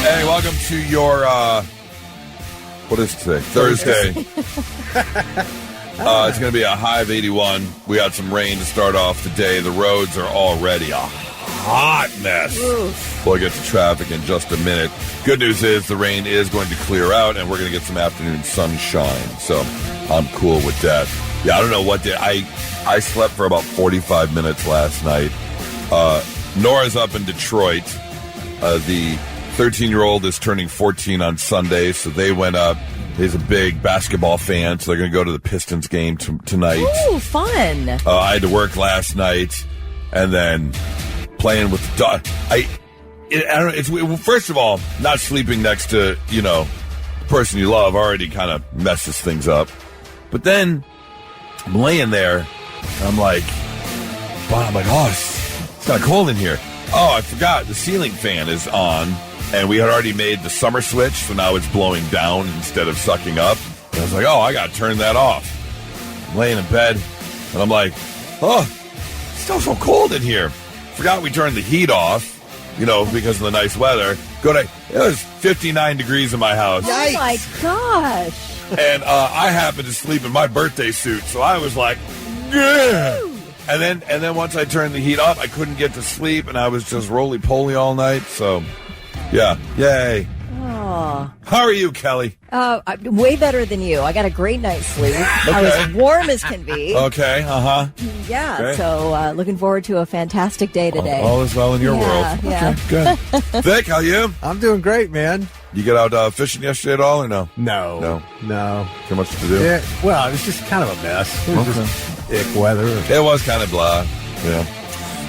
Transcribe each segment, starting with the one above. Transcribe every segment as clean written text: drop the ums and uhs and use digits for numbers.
Hey, welcome to your, what is today? Thursday. It's going to be a high of 81. We got some rain to start off the day. The roads are already a hot mess. Oof. We'll get to traffic in just a minute. Good news is the rain is going to clear out, and we're going to get some afternoon sunshine. So I'm cool with that. Yeah, I don't know what day. I slept for about 45 minutes last night. Nora's up in Detroit. The 13-year-old is turning 14 on Sunday, so they went up. He's a big basketball fan, so they're going to go to the Pistons game tonight. Ooh, fun. I had to work last night, and then playing with the dog. I don't know. It's first of all, not sleeping next to, the person you love already kind of messes things up. But then I'm laying there, and I'm like, oh, it's kind of cold in here. Oh, I forgot. The ceiling fan is on. And we had already made the summer switch, so now it's blowing down instead of sucking up. And I was like, I got to turn that off. I'm laying in bed, and I'm like, it's still so cold in here. Forgot we turned the heat off, because of the nice weather. It was 59 degrees in my house. Oh, my gosh. And I happened to sleep in my birthday suit, so I was like, yeah. And then once I turned the heat off, I couldn't get to sleep, and I was just roly-poly all night, so... Yeah. Yay. Oh. How are you, Kelly? Way better than you. I got a great night's sleep. Okay. I was warm as can be. Okay. Uh-huh. Yeah. Okay. So looking forward to a fantastic day today. All is well in your world. Yeah. Okay, good. Vic, how are you? I'm doing great, man. You get out fishing yesterday at all, or no? No. Too much to do? Yeah, well, it was just kind of a mess. It was just ick weather. It was kind of blah. Yeah.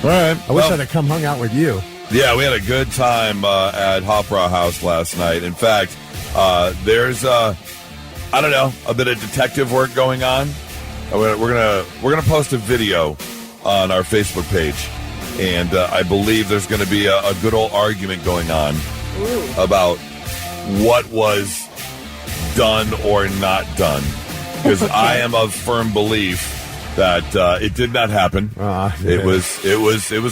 All right. I wish I'd have come hung out with you. Yeah, we had a good time at Hopra House last night. In fact, there's a bit of detective work going on. We're gonna post a video on our Facebook page, and I believe there's going to be a good old argument going on about what was done or not done. Because I am of firm belief that it did not happen. It was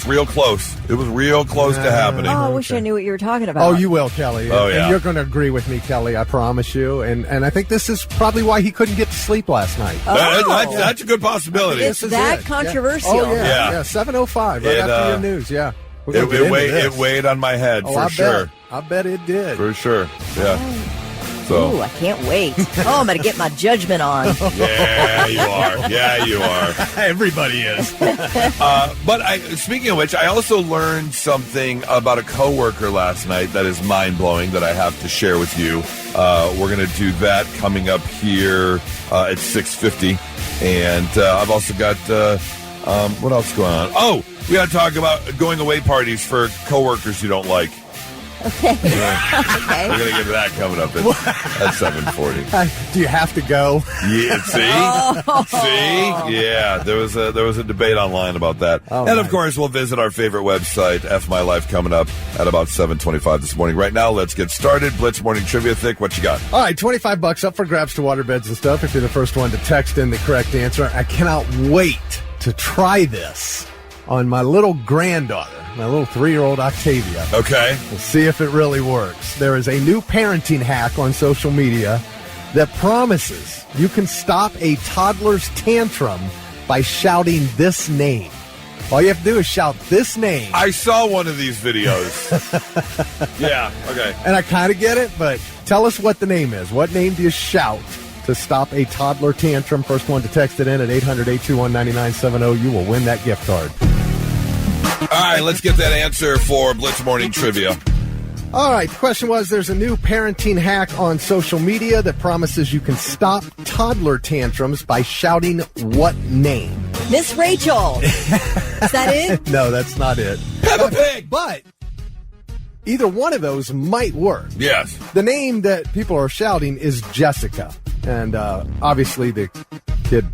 real close. It was real close to happening. Oh, I wish I knew what you were talking about. Oh, you will, Kelly. Oh, yeah. And you're going to agree with me, Kelly, I promise you. And I think this is probably why he couldn't get to sleep last night. That's a good possibility. It's that controversial. Yeah. Oh, yeah. 7:05, right after your news, yeah. It weighed on my head, for sure. I bet it did. For sure, yeah. Oh. So. Ooh, I can't wait. I'm going to get my judgment on. Yeah, you are. Yeah, you are. Everybody is. But speaking of which, I also learned something about a coworker last night that is mind-blowing that I have to share with you. We're going to do that coming up here at 6:50. And I've also got, what else going on? Oh, we got to talk about going away parties for coworkers you don't like. Okay. Yeah. Okay. We're going to get to that coming up at 7:40. Do you have to go? Yeah, see? Yeah, there was a debate online about that. Oh, and, of course, we'll visit our favorite website, F My Life, coming up at about 7:25 this morning. Right now, let's get started. Blitz Morning Trivia. Thick, what you got? All right, $25 up for grabs to waterbeds and stuff if you're the first one to text in the correct answer. I cannot wait to try this on my little granddaughter. My little 3-year-old Octavia. Okay. We'll see if it really works. There is a new parenting hack on social media that promises you can stop a toddler's tantrum by shouting this name. All you have to do is shout this name. I saw one of these videos. Yeah, okay. And I kind of get it, but tell us what the name is. What name do you shout to stop a toddler tantrum? First one to text it in at 800-821-9970. You will win that gift card. All right, let's get that answer for Blitz Morning Trivia. All right, the question was, there's a new parenting hack on social media that promises you can stop toddler tantrums by shouting what name? Miss Rachel. Is that it? No, that's not it. Peppa Pig! But either one of those might work. Yes. The name that people are shouting is Jessica. And obviously the kid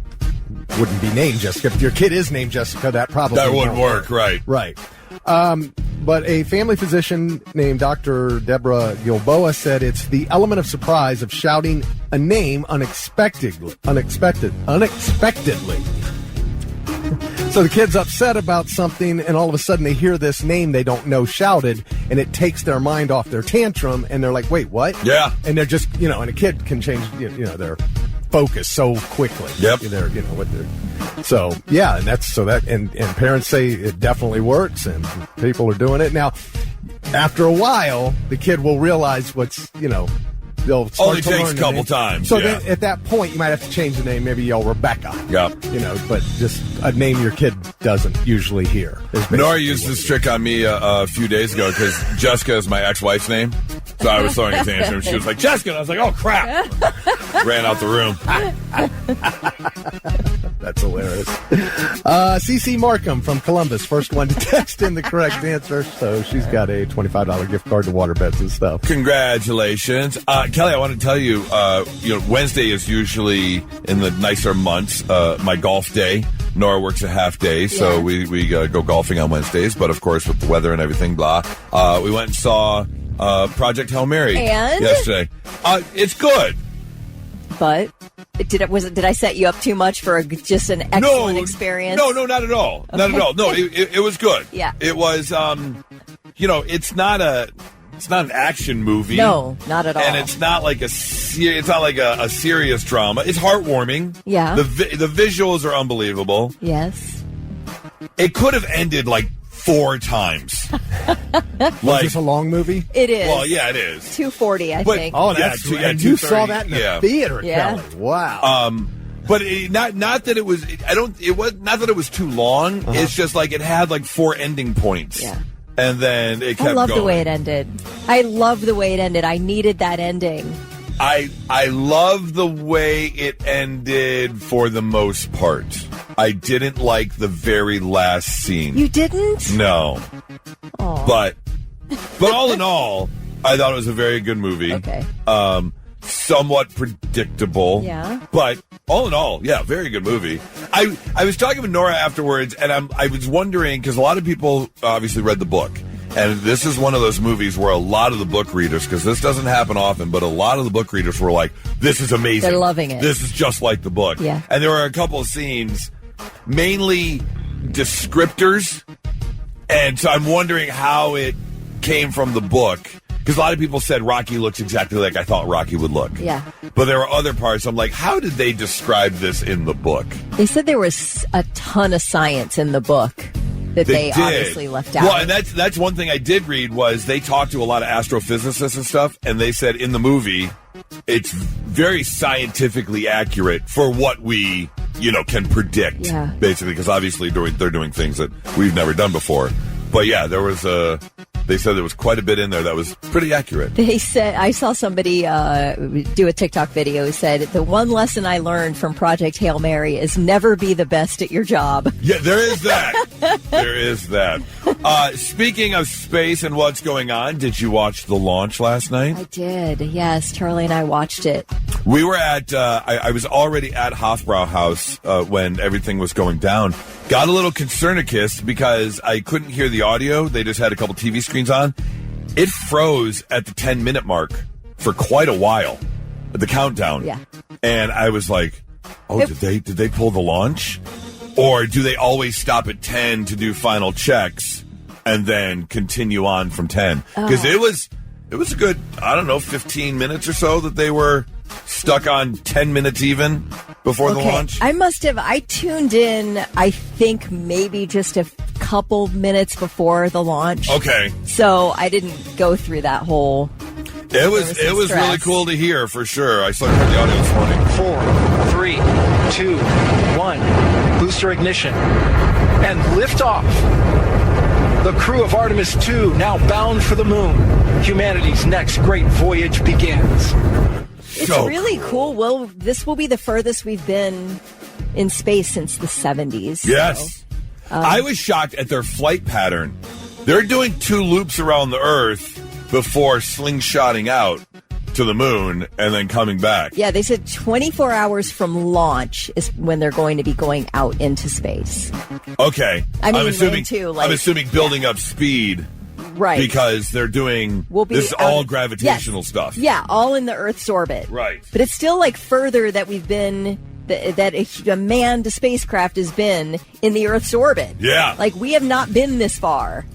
wouldn't be named Jessica. If your kid is named Jessica, that probably wouldn't work, right. Right. But a family physician named Dr. Deborah Gilboa said it's the element of surprise of shouting a name unexpectedly. So the kid's upset about something, and all of a sudden they hear this name they don't know shouted, and it takes their mind off their tantrum, and they're like, wait, what? Yeah. And they're just, and a kid can change, their focus so quickly. Yep. So, yeah, and parents say it definitely works, and people are doing it. Now, after a while, the kid will realize they'll start Only to takes learn a couple name. times. So yeah. then at that point, you might have to change the name. Maybe yell Rebecca. Yeah. But just a name your kid doesn't usually hear. Nora used this trick on me a few days ago because Jessica is my ex-wife's name. So I was throwing a tantrum. She was like, Jessica. And I was like, oh, crap. Ran out the room. That's hilarious. CC Markham from Columbus, first one to text in the correct answer. So she's got a $25 gift card to Waterbeds and stuff. Congratulations. Kelly, I want to tell you, Wednesday is usually in the nicer months, my golf day. Nora works a half day, so we go golfing on Wednesdays. But, of course, with the weather and everything, blah. We went and saw Project Hail Mary yesterday. It's good. But did I set you up too much for just an excellent experience? No, not at all. Okay. Not at all. No, it was good. Yeah. It was, it's not an action movie. No, not at all. And it's not like a serious drama. It's heartwarming. Yeah. The visuals are unbelievable. Yes. It could have ended like 4 times. Was this a long movie? It is. Well, yeah, it is. 240, I think. Oh, that's and you saw that in the theater, Kelly. Wow. But not that it was. Not that it was too long. Uh-huh. It's just like it had like 4 ending points. Yeah. And then it kept going. I love the way it ended. I needed that ending. I love the way it ended for the most part. I didn't like the very last scene. You didn't? No. Aww. But all in all, I thought it was a very good movie. Okay. Somewhat predictable. Yeah. But all in all, yeah, very good movie. I was talking with Nora afterwards, and I was wondering, because a lot of people obviously read the book. And this is one of those movies where a lot of the book readers, because this doesn't happen often, but a lot of the book readers were like, this is amazing. They're loving it. This is just like the book. Yeah. And there were a couple of scenes, mainly descriptors. And so I'm wondering how it came from the book. Because a lot of people said Rocky looks exactly like I thought Rocky would look. Yeah. But there were other parts. I'm like, how did they describe this in the book? They said there was a ton of science in the book that they obviously left out. Well, and that's one thing I did read was they talked to a lot of astrophysicists and stuff, and they said in the movie it's very scientifically accurate for what we, can predict, basically, because obviously they're doing things that we've never done before. But yeah, they said there was quite a bit in there that was pretty accurate. They said, I saw somebody do a TikTok video who said, the one lesson I learned from Project Hail Mary is never be the best at your job. Yeah, there is that. There is that. Speaking of space and what's going on, did you watch the launch last night? I did, yes. Charlie and I watched it. We were at, I was already at Hofbrauhaus when everything was going down. Got a little concernicus because I couldn't hear the audio. They just had a couple TV screens on. It froze at the 10-minute mark for quite a while, the countdown. Yeah. And I was like, did they pull the launch? Or do they always stop at 10 to do final checks and then continue on from 10? Because it was a good, 15 minutes or so that they were stuck on 10 minutes even before the launch. I tuned in, I think maybe just a couple minutes before the launch. Okay. So I didn't go through that whole... It was really cool to hear, for sure. I saw the audio this morning. 4, 3, 2, 1. Booster ignition. And liftoff. The crew of Artemis 2 now bound for the moon. Humanity's next great voyage begins. It's really cool. Well, this will be the furthest we've been in space since the 70s. Yes. So, I was shocked at their flight pattern. They're doing 2 loops around the Earth before slingshotting out to the moon and then coming back. Yeah, they said 24 hours from launch is when they're going to be going out into space. Okay. I'm assuming building up speed. Right. Because they're doing, this is all gravitational stuff. Yeah, all in the Earth's orbit. Right. But it's still further that we've been that a manned spacecraft has been in the Earth's orbit. Yeah. Like, we have not been this far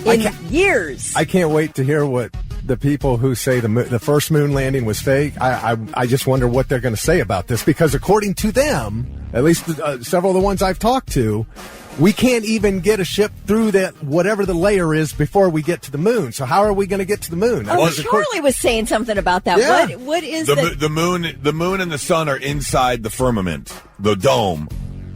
in years. I can't wait to hear what the people who say the first moon landing was fake. I just wonder what they're going to say about this, because according to them, at least several of the ones I've talked to, we can't even get a ship through that whatever the layer is before we get to the moon. So how are we going to get to the moon? Charlie was saying something about that. Yeah. What is the moon? The moon and the sun are inside the firmament, the dome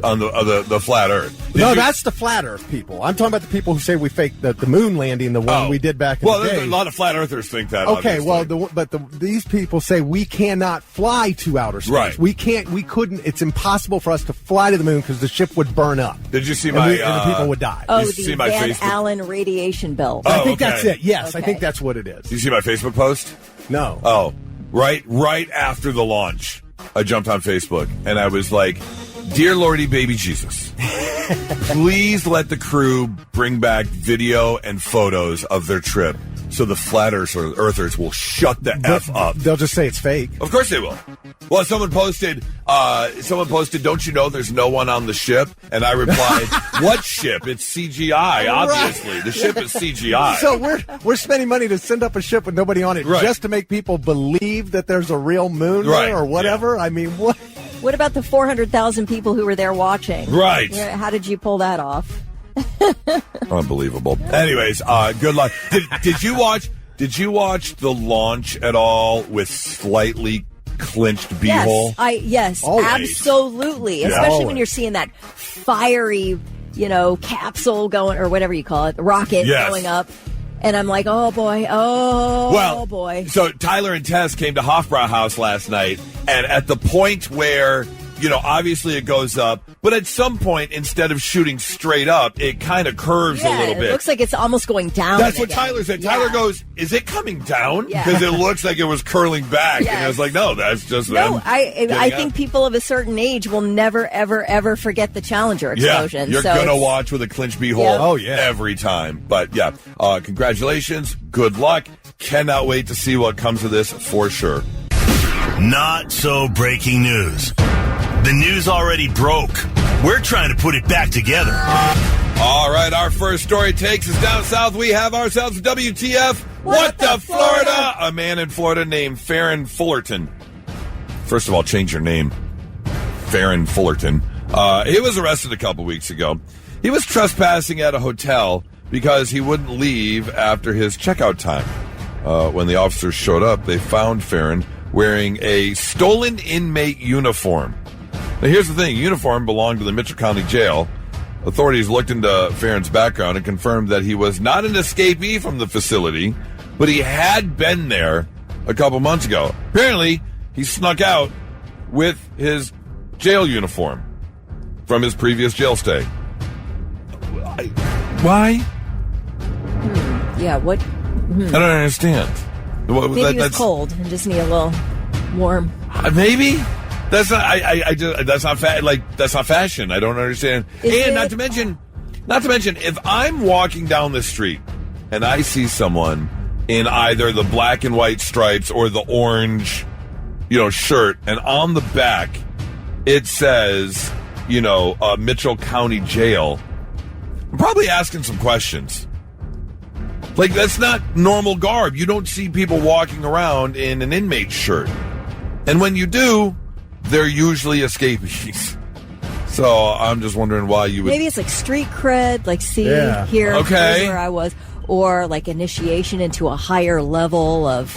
on the flat Earth. That's the flat Earth people. I'm talking about the people who say we faked the moon landing, the one we did back in the day. Well, a lot of flat Earthers think that. Okay, obviously. these people say we cannot fly to outer space. Right. We couldn't. It's impossible for us to fly to the moon because the ship would burn up. Did you see and the people would die. Oh, you the see my Van Facebook? Allen radiation belt. I think okay. that's it. Yes, Okay. I think that's what it is. Did you see my Facebook post? No. Oh, right after the launch, I jumped on Facebook and I was like, "Dear Lordy Baby Jesus, please let the crew bring back video and photos of their trip so the flat earthers will shut the F up." They'll just say it's fake. Of course they will. Well, someone posted, "Don't you know there's no one on the ship?" And I replied, "What ship? It's CGI, obviously. Right. The ship is CGI." So we're spending money to send up a ship with nobody on it Right. just to make people believe that there's a real moon Right. there or whatever. Yeah. I mean, what? What about the 400,000 people who were there watching? Right. Yeah, how did you pull that off? Unbelievable. Anyways, good luck. Did you watch the launch at all with slightly clinched beehole? Yes, Always. absolutely. Yeah. Especially when Always. you're seeing that fiery, capsule going, or whatever you call it, the rocket Yes. going up. And I'm like, oh boy. So Tyler and Tess came to Hofbrauhaus last night, and at the point where, obviously it goes up, but at some point, instead of shooting straight up, it kind of curves a little bit. It looks like it's almost going down. That's what again. Tyler said. Yeah. Tyler goes, "Is it coming down?" Yeah. Because it looks like it was curling back. And I Yes. was like, "No, that's just No, them I getting think out." people of a certain age will never, ever, ever forget the Challenger explosion. Yeah, you're So going to it's- watch with a clinch beehole Yep. Oh, yeah. every time. But, yeah, congratulations. Good luck. Cannot wait to see what comes of this for sure. Not so breaking news. The news already broke. We're trying to put it back together. All right, our first story takes us down south. We have ourselves WTF. What the Florida? A man in Florida named Farron Fullerton. First of all, change your name. Farron Fullerton. He was arrested a couple weeks ago. He was trespassing at a hotel because he wouldn't leave after his checkout time. When the officers showed up, they found Farron wearing a stolen inmate uniform. Now, here's the thing. Uniform belonged to the Mitchell County Jail. Authorities looked into Farron's background and confirmed that he was not an escapee from the facility, but he had been there a couple months ago. Apparently, he snuck out with his jail uniform from his previous jail stay. Why? Yeah, what? I don't understand. Maybe it was cold and just need a little warm. Maybe that's not. That's not that's not fashion. I don't understand. Not to mention, if I'm walking down the street and I see someone in either the black and white stripes or the orange, shirt, and on the back it says, Mitchell County Jail, I'm probably asking some questions. Like, that's not normal garb. You don't see people walking around in an inmate shirt. And when you do, they're usually escapees. So I'm just wondering why you would... Maybe it's like street cred, like here, Okay. here's where I was. Or like initiation into a higher level of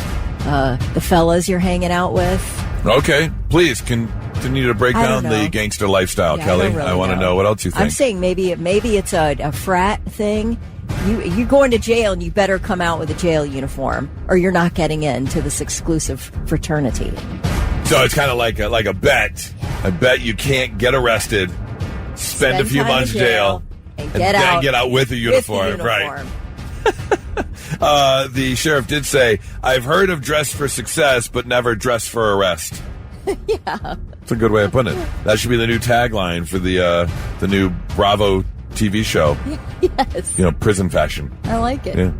the fellas you're hanging out with. Okay, please continue to break I don't down the know. gangster lifestyle, Yeah, Kelly. I don't really want to know what else you think. I'm saying maybe it's a frat thing. You're going to jail and you better come out with a jail uniform or you're not getting into this exclusive fraternity. So it's kind of like a bet. I bet you can't get arrested, spend a few time months in jail, and then get out with a uniform. Right. The sheriff did say, "I've heard of dress for success, but never dress for arrest." Yeah. It's a good way of putting it. That should be the new tagline for the new Bravo TV show. Yes. Prison fashion. I like it.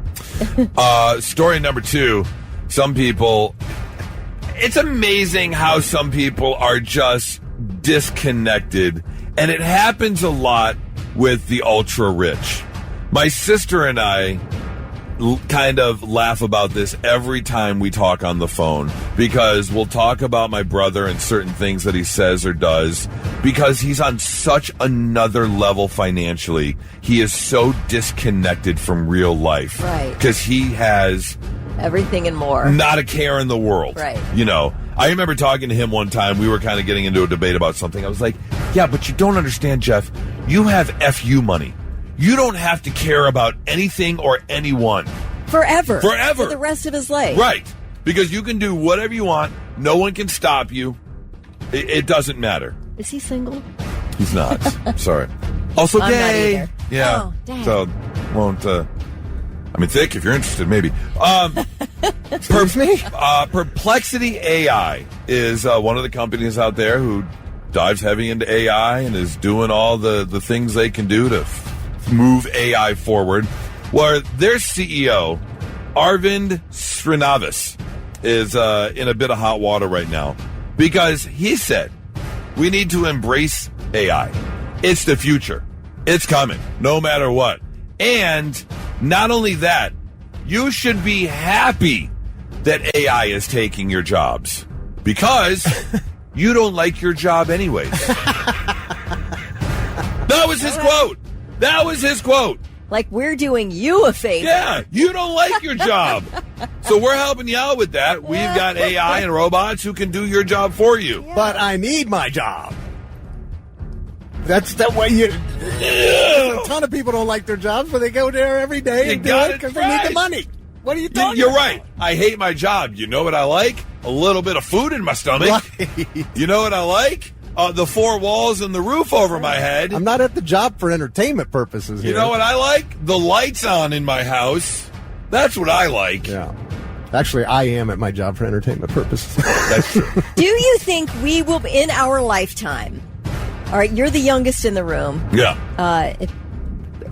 Yeah. Story number 2. Some people, it's amazing how some people are just disconnected, and it happens a lot with the ultra rich. My sister and I kind of laugh about this every time we talk on the phone, because we'll talk about my brother and certain things that he says or does, because he's on such another level financially. He is so disconnected from real life. Right. Because he has everything and more. Not a care in the world. Right. You know, I remember talking to him one time. We were kind of getting into a debate about something. I was like, yeah, but you don't understand, Jeff. You have FU money. You don't have to care about anything or anyone. Forever. For the rest of his life. Right. Because you can do whatever you want. No one can stop you. It doesn't matter. Is he single? He's not. Sorry. Also I'm gay. not either. Yeah. Oh, dang. So, won't... I mean, Thick, if you're interested, maybe. Excuse me? Perplexity AI is one of the companies out there who dives heavy into AI and is doing all the things they can do to move AI forward. Where their CEO, Arvind Srinavis, is in a bit of hot water right now because he said we need to embrace AI. It's the future. It's coming, no matter what. And not only that, you should be happy that AI is taking your jobs because you don't like your job anyways. That was his quote. That was his quote. Like we're doing you a favor. Yeah, you don't like your job. So we're helping you out with that. We've got AI and robots who can do your job for you. Yeah. But I need my job. That's the way you... A ton of people don't like their jobs, but they go there every day and do it because they need the money. What are you talking You're about? right. I hate my job. You know what I like? A little bit of food in my stomach. Right. You know what I like? The four walls and the roof over my head. I'm not at the job for entertainment purposes here. You know what I like? The lights on in my house. That's what I like. Yeah. Actually, I am at my job for entertainment purposes. That's true. Do you think we will, in our lifetime, all right, you're the youngest in the room. Yeah.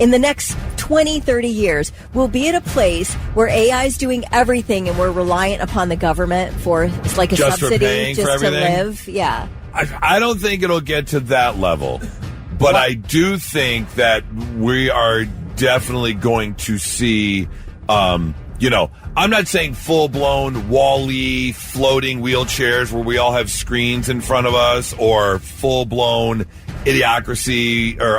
In the next 20, 30 years, we'll be at a place where AI is doing everything and we're reliant upon the government for, it's like a Just for subsidy paying for just to everything? live. Yeah. I don't think it'll get to that level, but I do think that we are definitely going to see, I'm not saying full-blown Wall-E floating wheelchairs where we all have screens in front of us, or full-blown Idiocracy, or,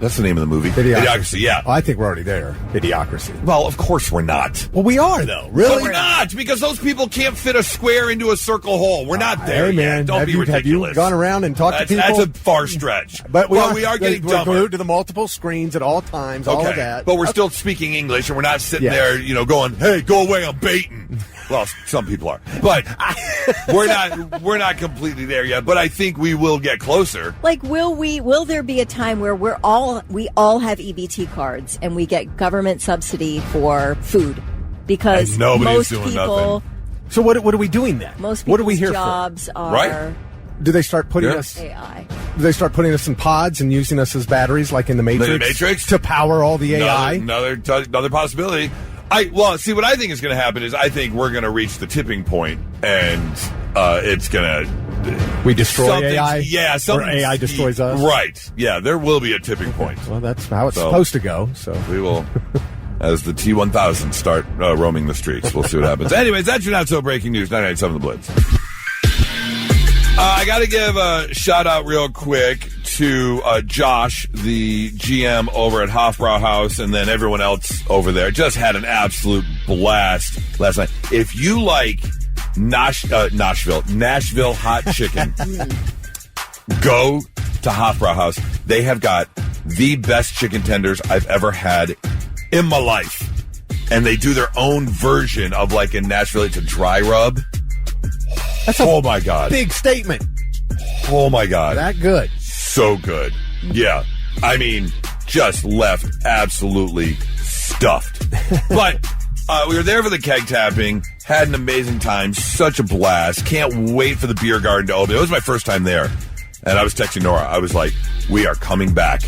that's the name of the movie. Idiocracy, yeah. Oh, I think we're already there. Idiocracy. Well, of course we're not. Well, we are, though. Really? But we're not, because those people can't fit a square into a circle hole. We're not there hey, man, yet. Don't be ridiculous. Have you gone around and talked to people? That's a far stretch. But we are getting we're dumber. glued to the multiple screens at all times, all of that. But we're still speaking English, and we're not sitting there, going, hey, go away, I'm baiting. Well, some people are. But we're not completely there yet, but I think we will get closer. Like, will there be a time where we all have EBT cards and we get government subsidy for food? Because and nobody's most doing people... nothing. So what are we doing then? Most what are we people's here jobs for? are... Right. Do they start putting us... AI. Do they start putting us in pods and using us as batteries like in the Matrix? The Matrix? To power all the AI? Another possibility. See, what I think is going to happen is I think we're going to reach the tipping point, and it's going to... We destroy AI? Yeah. Or AI destroys us? Right. Yeah, there will be a tipping point. Well, that's how it's supposed to go. So we will, as the T-1000 start roaming the streets, we'll see what happens. Anyways, that's your not-so-breaking news, 99.7 The Blitz. I got to give a shout-out real quick to Josh, the GM over at Hofbrau House, and then everyone else over there. Just had an absolute blast last night. If you like Nashville hot chicken, go to Hofbrau House. They have got the best chicken tenders I've ever had in my life. And they do their own version of like in Nashville, it's a dry rub. Oh my God. Big statement. Oh my God. That good. So good. Yeah. I mean, just left absolutely stuffed. But we were there for the keg tapping, had an amazing time, such a blast. Can't wait for the beer garden to open. It was my first time there. And I was texting Nora. I was like, we are coming back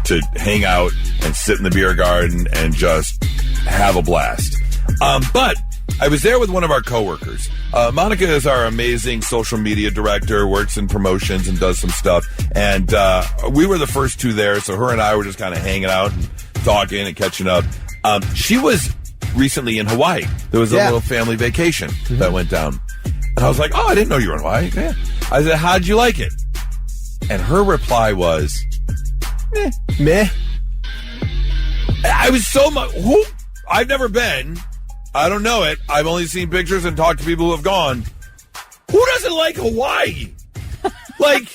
to hang out and sit in the beer garden and just have a blast. But I was there with one of our coworkers. Monica is our amazing social media director, works in promotions and does some stuff. And we were the first two there, so her and I were just kind of hanging out and talking and catching up. She was recently in Hawaii. There was a little family vacation that went down. And I was like, oh, I didn't know you were in Hawaii. Yeah. I said, how'd you like it? And her reply was, meh. I was so much... I've never been. I don't know it. I've only seen pictures and talked to people who have gone. Who doesn't like Hawaii? Like,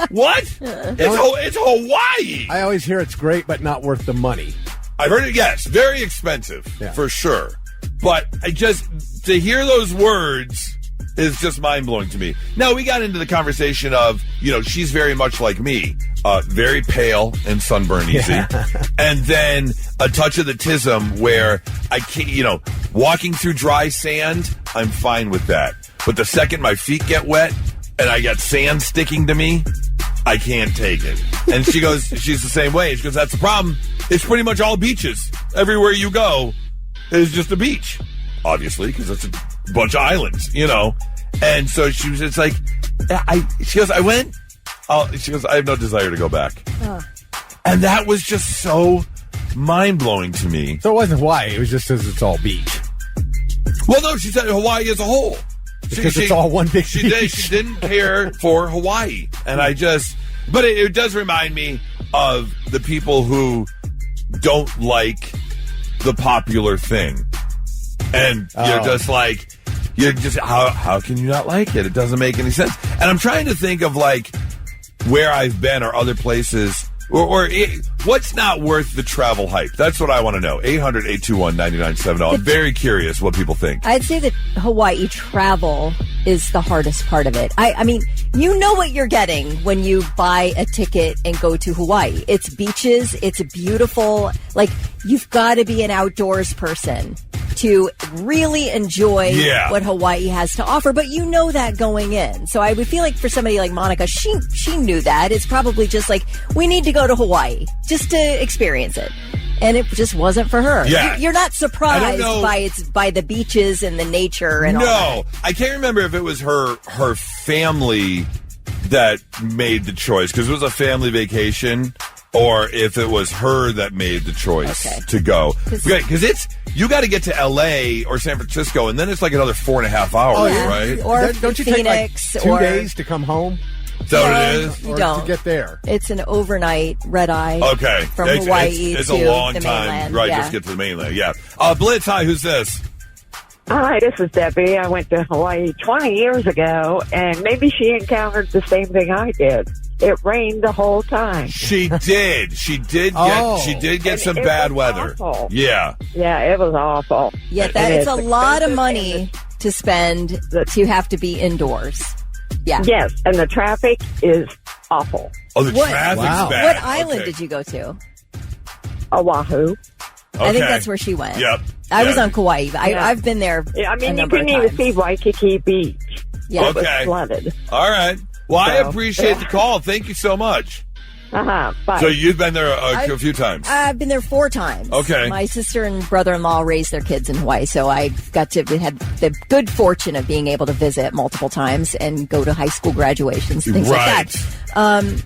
what? It's Hawaii. I always hear it's great, but not worth the money. I've heard it, yes. Very expensive, for sure. But to hear those words is just mind-blowing to me. Now, we got into the conversation of, she's very much like me. Very pale and sunburn easy. And then a touch of the tism where I can't, walking through dry sand, I'm fine with that. But the second my feet get wet and I got sand sticking to me, I can't take it. And she goes, she's the same way. She goes, that's the problem. It's pretty much all beaches. Everywhere you go is just a beach. Obviously, because it's a bunch of islands, And so she was just like, she goes, I went. She goes, I have no desire to go back. And that was just so mind-blowing to me. So it wasn't Hawaii. It was just because it's all beach. Well, no, she said Hawaii as a whole. Because it's all one big beach. She didn't care for Hawaii. And but it does remind me of the people who don't like the popular thing. And you're just like, how can you not like it? It doesn't make any sense. And I'm trying to think of where I've been or other places or what's not worth the travel hype. That's what I want to know. 800-821-9970. I'm very curious what people think. I'd say that Hawaii travel is the hardest part of it. I mean, you know what you're getting when you buy a ticket and go to Hawaii. It's beaches. It's beautiful. You've got to be an outdoors person to really enjoy what Hawaii has to offer. But you know that going in. So I would feel like for somebody like Monica, she knew that. It's probably just we need to go to Hawaii just to experience it. And it just wasn't for her. Yeah. You're not surprised by the beaches and the nature and all that. No. I can't remember if it was her family that made the choice, because it was a family vacation, or if it was her that made the choice to go. Because you got to get to L.A. or San Francisco, and then it's another 4.5 hours, right? Or don't you Phoenix. take 2 days to come home? Is that what it is? You don't. To get there. It's an overnight red-eye from Hawaii it's to a long the time. mainland. Right, just get to the mainland, Blitz, hi, who's this? Hi, this is Debbie. I went to Hawaii 20 years ago, and maybe she encountered the same thing I did. It rained the whole time. She did. She did get some bad weather. Awful. Yeah. Yeah, it was awful. Yeah, it's a lot of money to spend to have to be indoors. Yeah. Yes, and the traffic is awful. Oh, the traffic's bad. What island did you go to? Oahu. Okay. I think that's where she went. Yep. I was on Kauai. I've been there. Yeah, I mean, you couldn't couldn't even see Waikiki Beach. Yeah. It was flooded. All right. Well, I appreciate the call. Thank you so much. Bye. So you've been there a few times? I've been there 4 times. Okay. My sister and brother-in-law raised their kids in Hawaii, so I had the good fortune of being able to visit multiple times and go to high school graduations and things like that.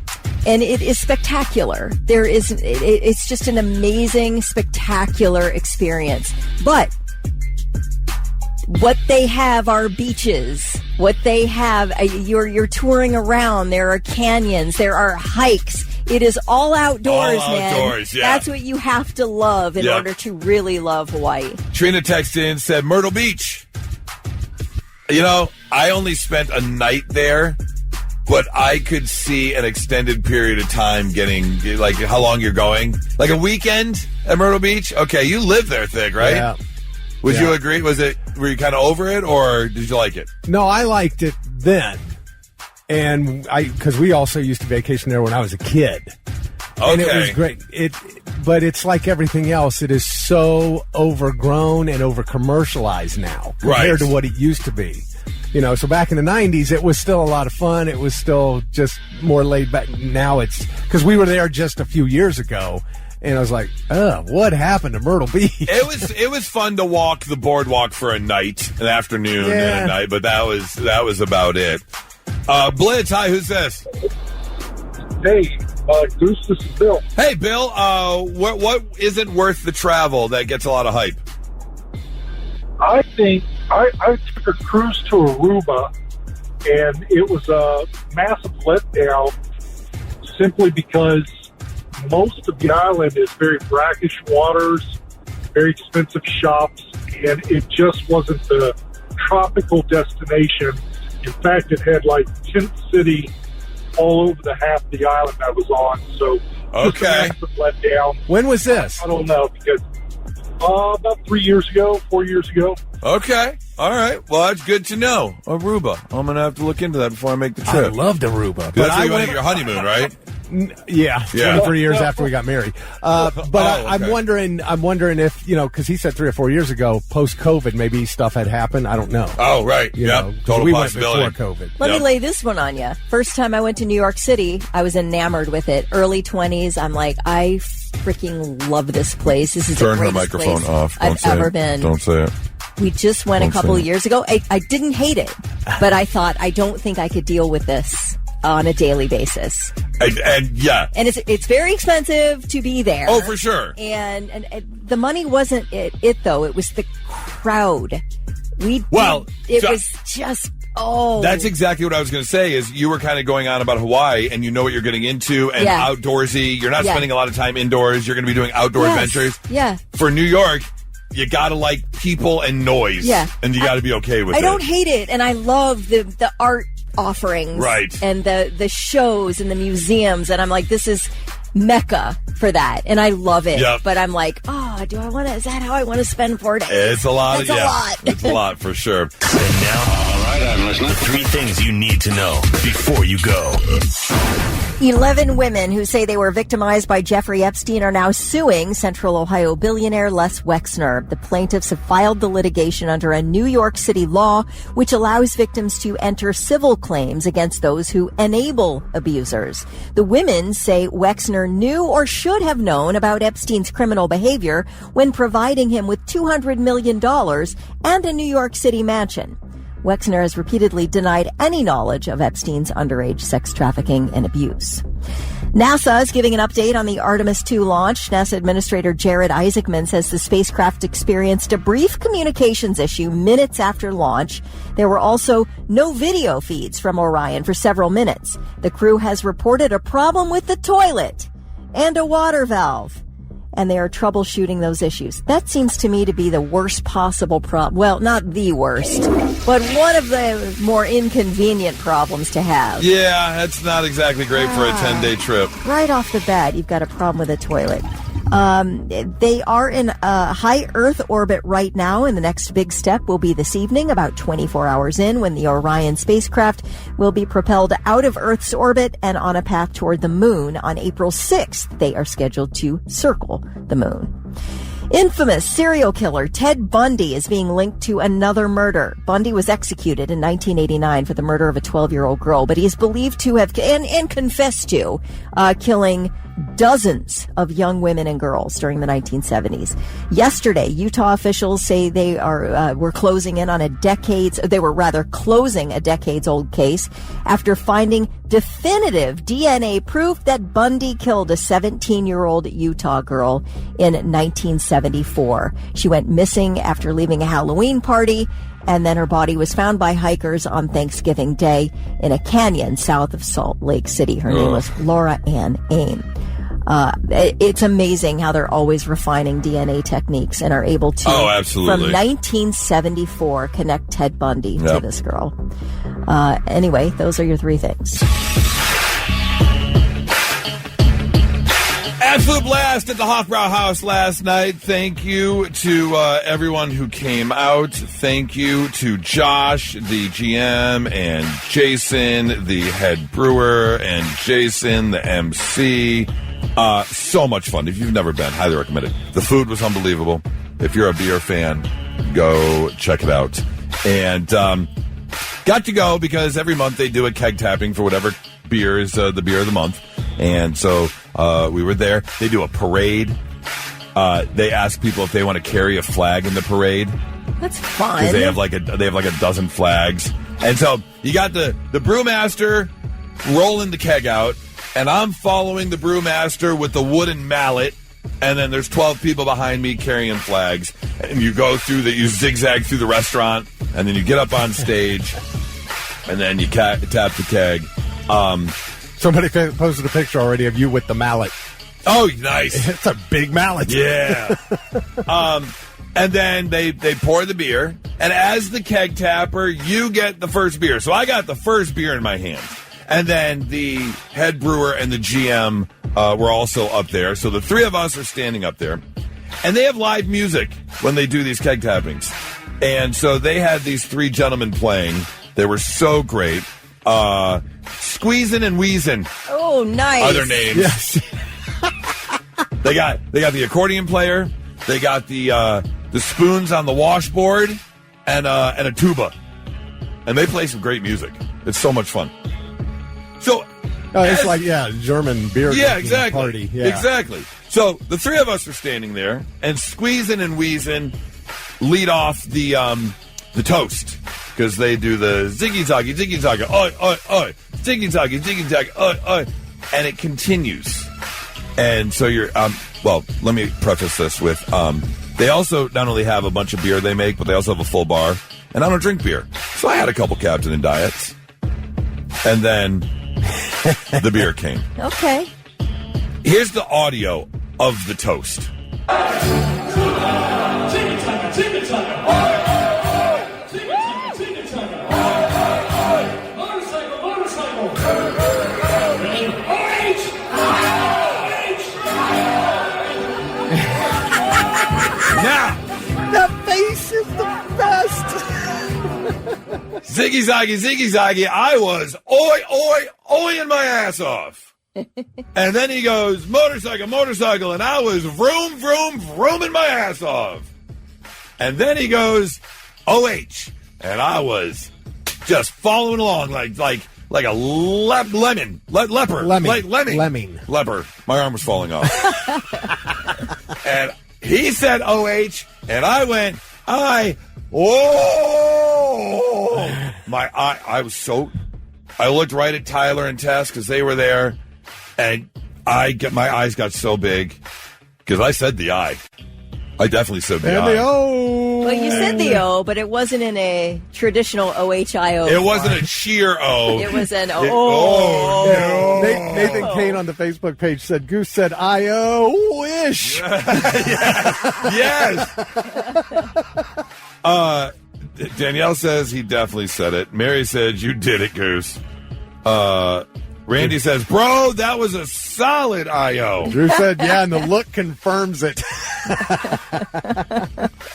And it is spectacular. It's just an amazing, spectacular experience. But what they have are beaches. What they have, you're touring around. There are canyons. There are hikes. It is all outdoors, man. Outdoors, yeah. That's what you have to love in order to really love Hawaii. Trina texted in and said, Myrtle Beach. I only spent a night there, but I could see an extended period of time getting, how long you're going. Like a weekend at Myrtle Beach? Okay, you live there, Thick, right? Yeah. Would you agree? Were you kind of over it, or did you like it? No, I liked it then. And because we also used to vacation there when I was a kid. Okay. And it was great. But it's like everything else. It is so overgrown and over-commercialized now compared to what it used to be. So back in the 90s, it was still a lot of fun. It was still just more laid back. Now it's because we were there just a few years ago. And I was like, what happened to Myrtle Beach? It was fun to walk the boardwalk for a night, an afternoon and a night, but that was about it. Blitz, hi, who's this? Hey, Goose, this is Bill. Hey, Bill, what isn't worth the travel that gets a lot of hype? I think I took a cruise to Aruba, and it was a massive letdown simply because most of the island is very brackish waters, very expensive shops, and it just wasn't the tropical destination. In fact, it had like tent city all over the half the island I was on. So just a massive letdown. When was this? I don't know, because about 4 years ago. Okay. All right. Well, that's good to know. Aruba. I'm going to have to look into that before I make the trip. I loved Aruba. But that's where you went on your honeymoon, right? Yeah, 23 years after we got married. I'm wondering if, because he said 3 or 4 years ago, post-COVID, maybe stuff had happened. I don't know. Oh, right. Total we possibility. Went before COVID. Let me lay this one on you. First time I went to New York City, I was enamored with it. Early 20s, I'm like, I freaking love this place. This is Turn the her greatest microphone place off. I've ever been. Don't say it. We just went a couple of years ago. I didn't hate it, but I thought, I don't think I could deal with this on a daily basis. And it's very expensive to be there. Oh, for sure. And the money wasn't it though. It was the crowd. Was just That's exactly what I was going to say. Is you were kind of going on about Hawaii, and you know what you're getting into, and outdoorsy. You're not spending a lot of time indoors. You're going to be doing outdoor adventures. Yeah. For New York, you got to like people and noise. Yeah. And you got to be okay with it. I don't hate it, and I love the art offerings, right? And the shows and the museums, and I'm like, this is Mecca for that, and I love it. Yep. But I'm like, do I want to? Is that how I want to spend 4 days? It's a lot. It's a lot. It's a lot for sure. And now, all right, I'm listening. 3 things you need to know before you go. 11 women who say they were victimized by Jeffrey Epstein are now suing Central Ohio billionaire Les Wexner. The plaintiffs have filed the litigation under a New York City law which allows victims to enter civil claims against those who enable abusers. The women say Wexner knew or should have known about Epstein's criminal behavior when providing him with $200 million and a New York City mansion. Wexner has repeatedly denied any knowledge of Epstein's underage sex trafficking and abuse. NASA is giving an update on the Artemis II launch. NASA Administrator Jared Isaacman says the spacecraft experienced a brief communications issue minutes after launch. There were also no video feeds from Orion for several minutes. The crew has reported a problem with the toilet and a water valve, and they are troubleshooting those issues. That seems to me to be the worst possible problem. Well, not the worst, but one of the more inconvenient problems to have. Yeah, that's not exactly great for a 10-day trip. Right off the bat, you've got a problem with a toilet. They are in a high Earth orbit right now, and the next big step will be this evening, about 24 hours in, when the Orion spacecraft will be propelled out of Earth's orbit and on a path toward the moon. On April 6th, they are scheduled to circle the moon. Infamous serial killer Ted Bundy is being linked to another murder. Bundy was executed in 1989 for the murder of a 12-year-old girl, but he is believed to have, and confessed to, killing dozens of young women and girls during the 1970s. Yesterday, Utah officials say they were closing a decades-old case after finding definitive DNA proof that Bundy killed a 17-year-old Utah girl in 1974. She went missing after leaving a Halloween party, and then her body was found by hikers on Thanksgiving Day in a canyon south of Salt Lake City. Her name was Laura Ann Aim. It's amazing how they're always refining DNA techniques and are able to, absolutely, from 1974, connect Ted Bundy to this girl. Anyway, those are your 3 things. Absolute blast at the Hofbrau House last night. Thank you to everyone who came out. Thank you to Josh, the GM, and Jason, the head brewer, and Jason, the MC. So much fun. If you've never been, highly recommend it. The food was unbelievable. If you're a beer fan, go check it out. And got to go because every month they do a keg tapping for whatever beer is the beer of the month. And so we were there. They do a parade. They ask people if they want to carry a flag in the parade. That's fun. Because they have like a dozen flags. And so you got the brewmaster rolling the keg out, and I'm following the brewmaster with the wooden mallet, and then there's 12 people behind me carrying flags. And you you zigzag through the restaurant, and then you get up on stage, and then you tap the keg. Somebody posted a picture already of you with the mallet. Oh, nice. It's a big mallet. Yeah. And then they pour the beer, and as the keg tapper, you get the first beer. So I got the first beer in my hand. And then the head brewer and the GM were also up there. So the three of us are standing up there. And they have live music when they do these keg tappings. And so they had these three gentlemen playing. They were so great. Squeezin' and Wheezin'. Oh, nice. Are their names. Yes. They got the accordion player. They got the spoons on the washboard and a tuba. And they play some great music. It's so much fun. So it's like German beer exactly. party. Yeah. Exactly. So the three of us are standing there, and Squeezin' and Wheezin' lead off the toast, because they do the ziggy-zaggy, oi, oi, oi, ziggy-zaggy, oi, oi, and it continues. And so you're, let me preface this with, they also not only have a bunch of beer they make, but they also have a full bar, and I don't drink beer. So I had a couple Captain and Diets, and then the beer came. Okay. Here's the audio of the toast. Now, that face is the best. Ziggy zaggy, I was oi-ing my ass off. And then he goes, motorcycle, and I was vrooming my ass off. And then he goes, OH, and I was just following along like a leper. My arm was falling off. And he said OH, and I went, I looked right at Tyler and Tess because they were there, and my eyes got so big because I said the I. I definitely said the I. The O. Well, you said the O, but it wasn't in a traditional OHIO. It wasn't a cheer O. It was an O. No. Nathan Kane on the Facebook page said, Goose said, I-O-ish. Yes. Danielle says he definitely said it. Mary said, you did it, Goose. Randy says, bro, that was a solid I-O. Drew said, yeah, and the look confirms it.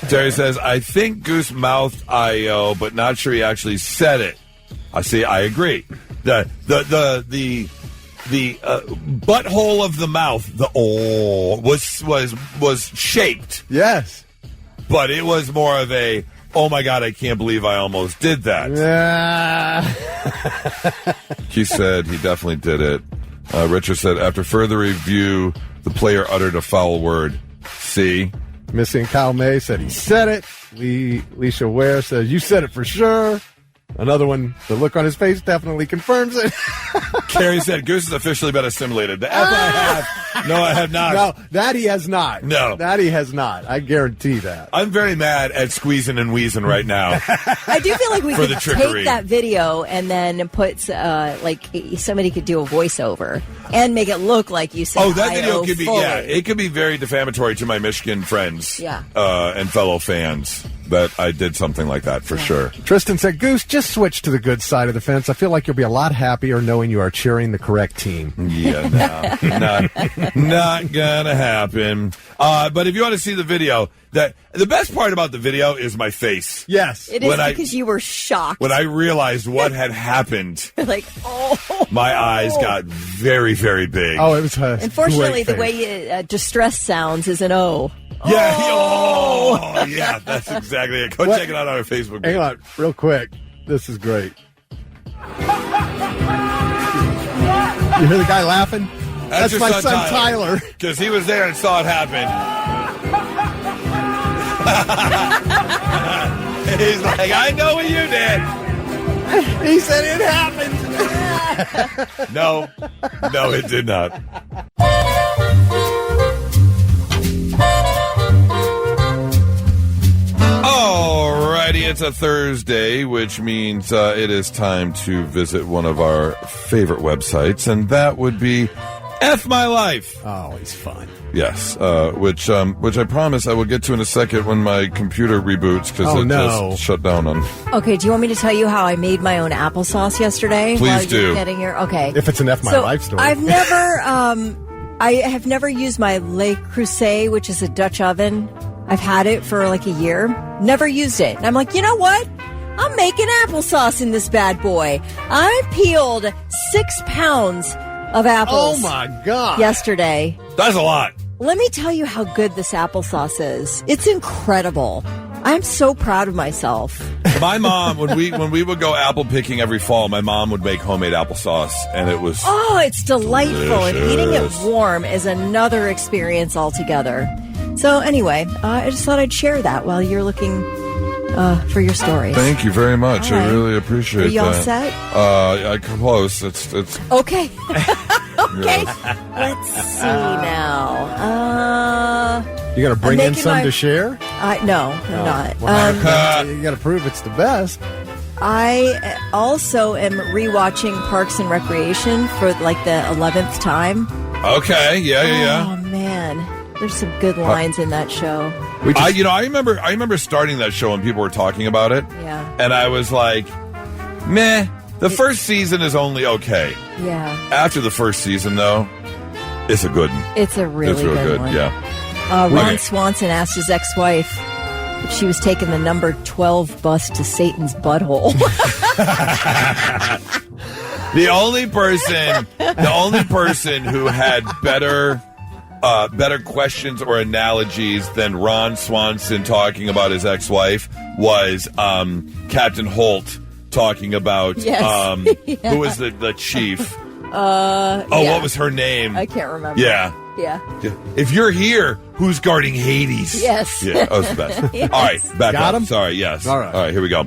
Terry says, I think Goose mouthed I-O, but not sure he actually said it. I agree. The butthole of the mouth, the O, was shaped. Yes. But it was more of a, oh my God, I can't believe I almost did that. He said he definitely did it. Richard said, after further review, the player uttered a foul word. See? Missing Kyle May said he said it. Leisha Ware says, you said it for sure. Another one, the look on his face definitely confirms it. Carrie said, Goose has officially been assimilated. The F I have. No, I have not. No, that he has not. No. That he has not. I guarantee that. I'm very mad at Squeezing and Wheezing right now. I do feel like we could trickery. take that video and then put, somebody could do a voiceover and make it look like you said. Oh, that video could be, fully. it could be very defamatory to my Michigan friends Yeah. And fellow fans. But I did something like that for sure. Tristan said, Goose, just switch to the good side of the fence. I feel like you'll be a lot happier knowing you are cheering the correct team. Yeah, no, not gonna happen. But if you want to see the video, the best part about the video is my face. Yes. It is because you were shocked. When I realized what had happened, oh. My eyes got very, very big. Oh, it was unfortunately, the way distress sounds is an O. Yeah, yeah, that's exactly it. Go check it out on our Facebook page. Hang on, real quick. This is great. You hear the guy laughing? That's your my son Tyler. Because he was there and saw it happen. He's like, I know what you did. He said it happened. No, it did not. Alrighty, it's a Thursday, which means it is time to visit one of our favorite websites, and that would be F My Life. Oh, he's fun. Yes, which I promise I will get to in a second when my computer reboots because just shut down on. Okay, do you want me to tell you how I made my own applesauce yesterday? Please do. You're getting here? Okay. If it's an F My Life story. I've never, I have never used my Le Creuset, which is a Dutch oven. I've had it for like a year. Never used it. And I'm like, you know what? I'm making applesauce in this bad boy. I peeled 6 pounds of apples. Oh my God. Yesterday. That's a lot. Let me tell you how good this applesauce is. It's incredible. I'm so proud of myself. My mom, when we would go apple picking every fall, my mom would make homemade applesauce, and it was it's delightful. delicious. And eating it warm is another experience altogether. So anyway, I just thought I'd share that while you're looking for your stories. Thank you very much. All right. I really appreciate that. Are you all set? Close. It's Okay. Okay. Let's see now. You got to bring I'm in making some my- to share? No, I'm not. You got to prove it's the best. I also am rewatching Parks and Recreation for like the 11th time. okay. Yeah. Oh man, there's some good lines in that show. I remember starting that show when people were talking about it. Yeah. And I was like, meh. The first season is only okay. Yeah. After the first season, though, it's a good one. It's a really It's real good. one. Yeah. Ron Okay. Swanson asked his ex-wife if she was taking the number 12 bus to Satan's butthole. The only person who had better questions or analogies than Ron Swanson talking about his ex-wife was Captain Holt talking about Yes. who was the chief. Yeah. What was her name? I can't remember. Yeah. Yeah. If you're here, who's guarding Hades? Yes. Yeah, that was the best. Yes. All right, back Got up. him? Sorry, yes. All right, here we go.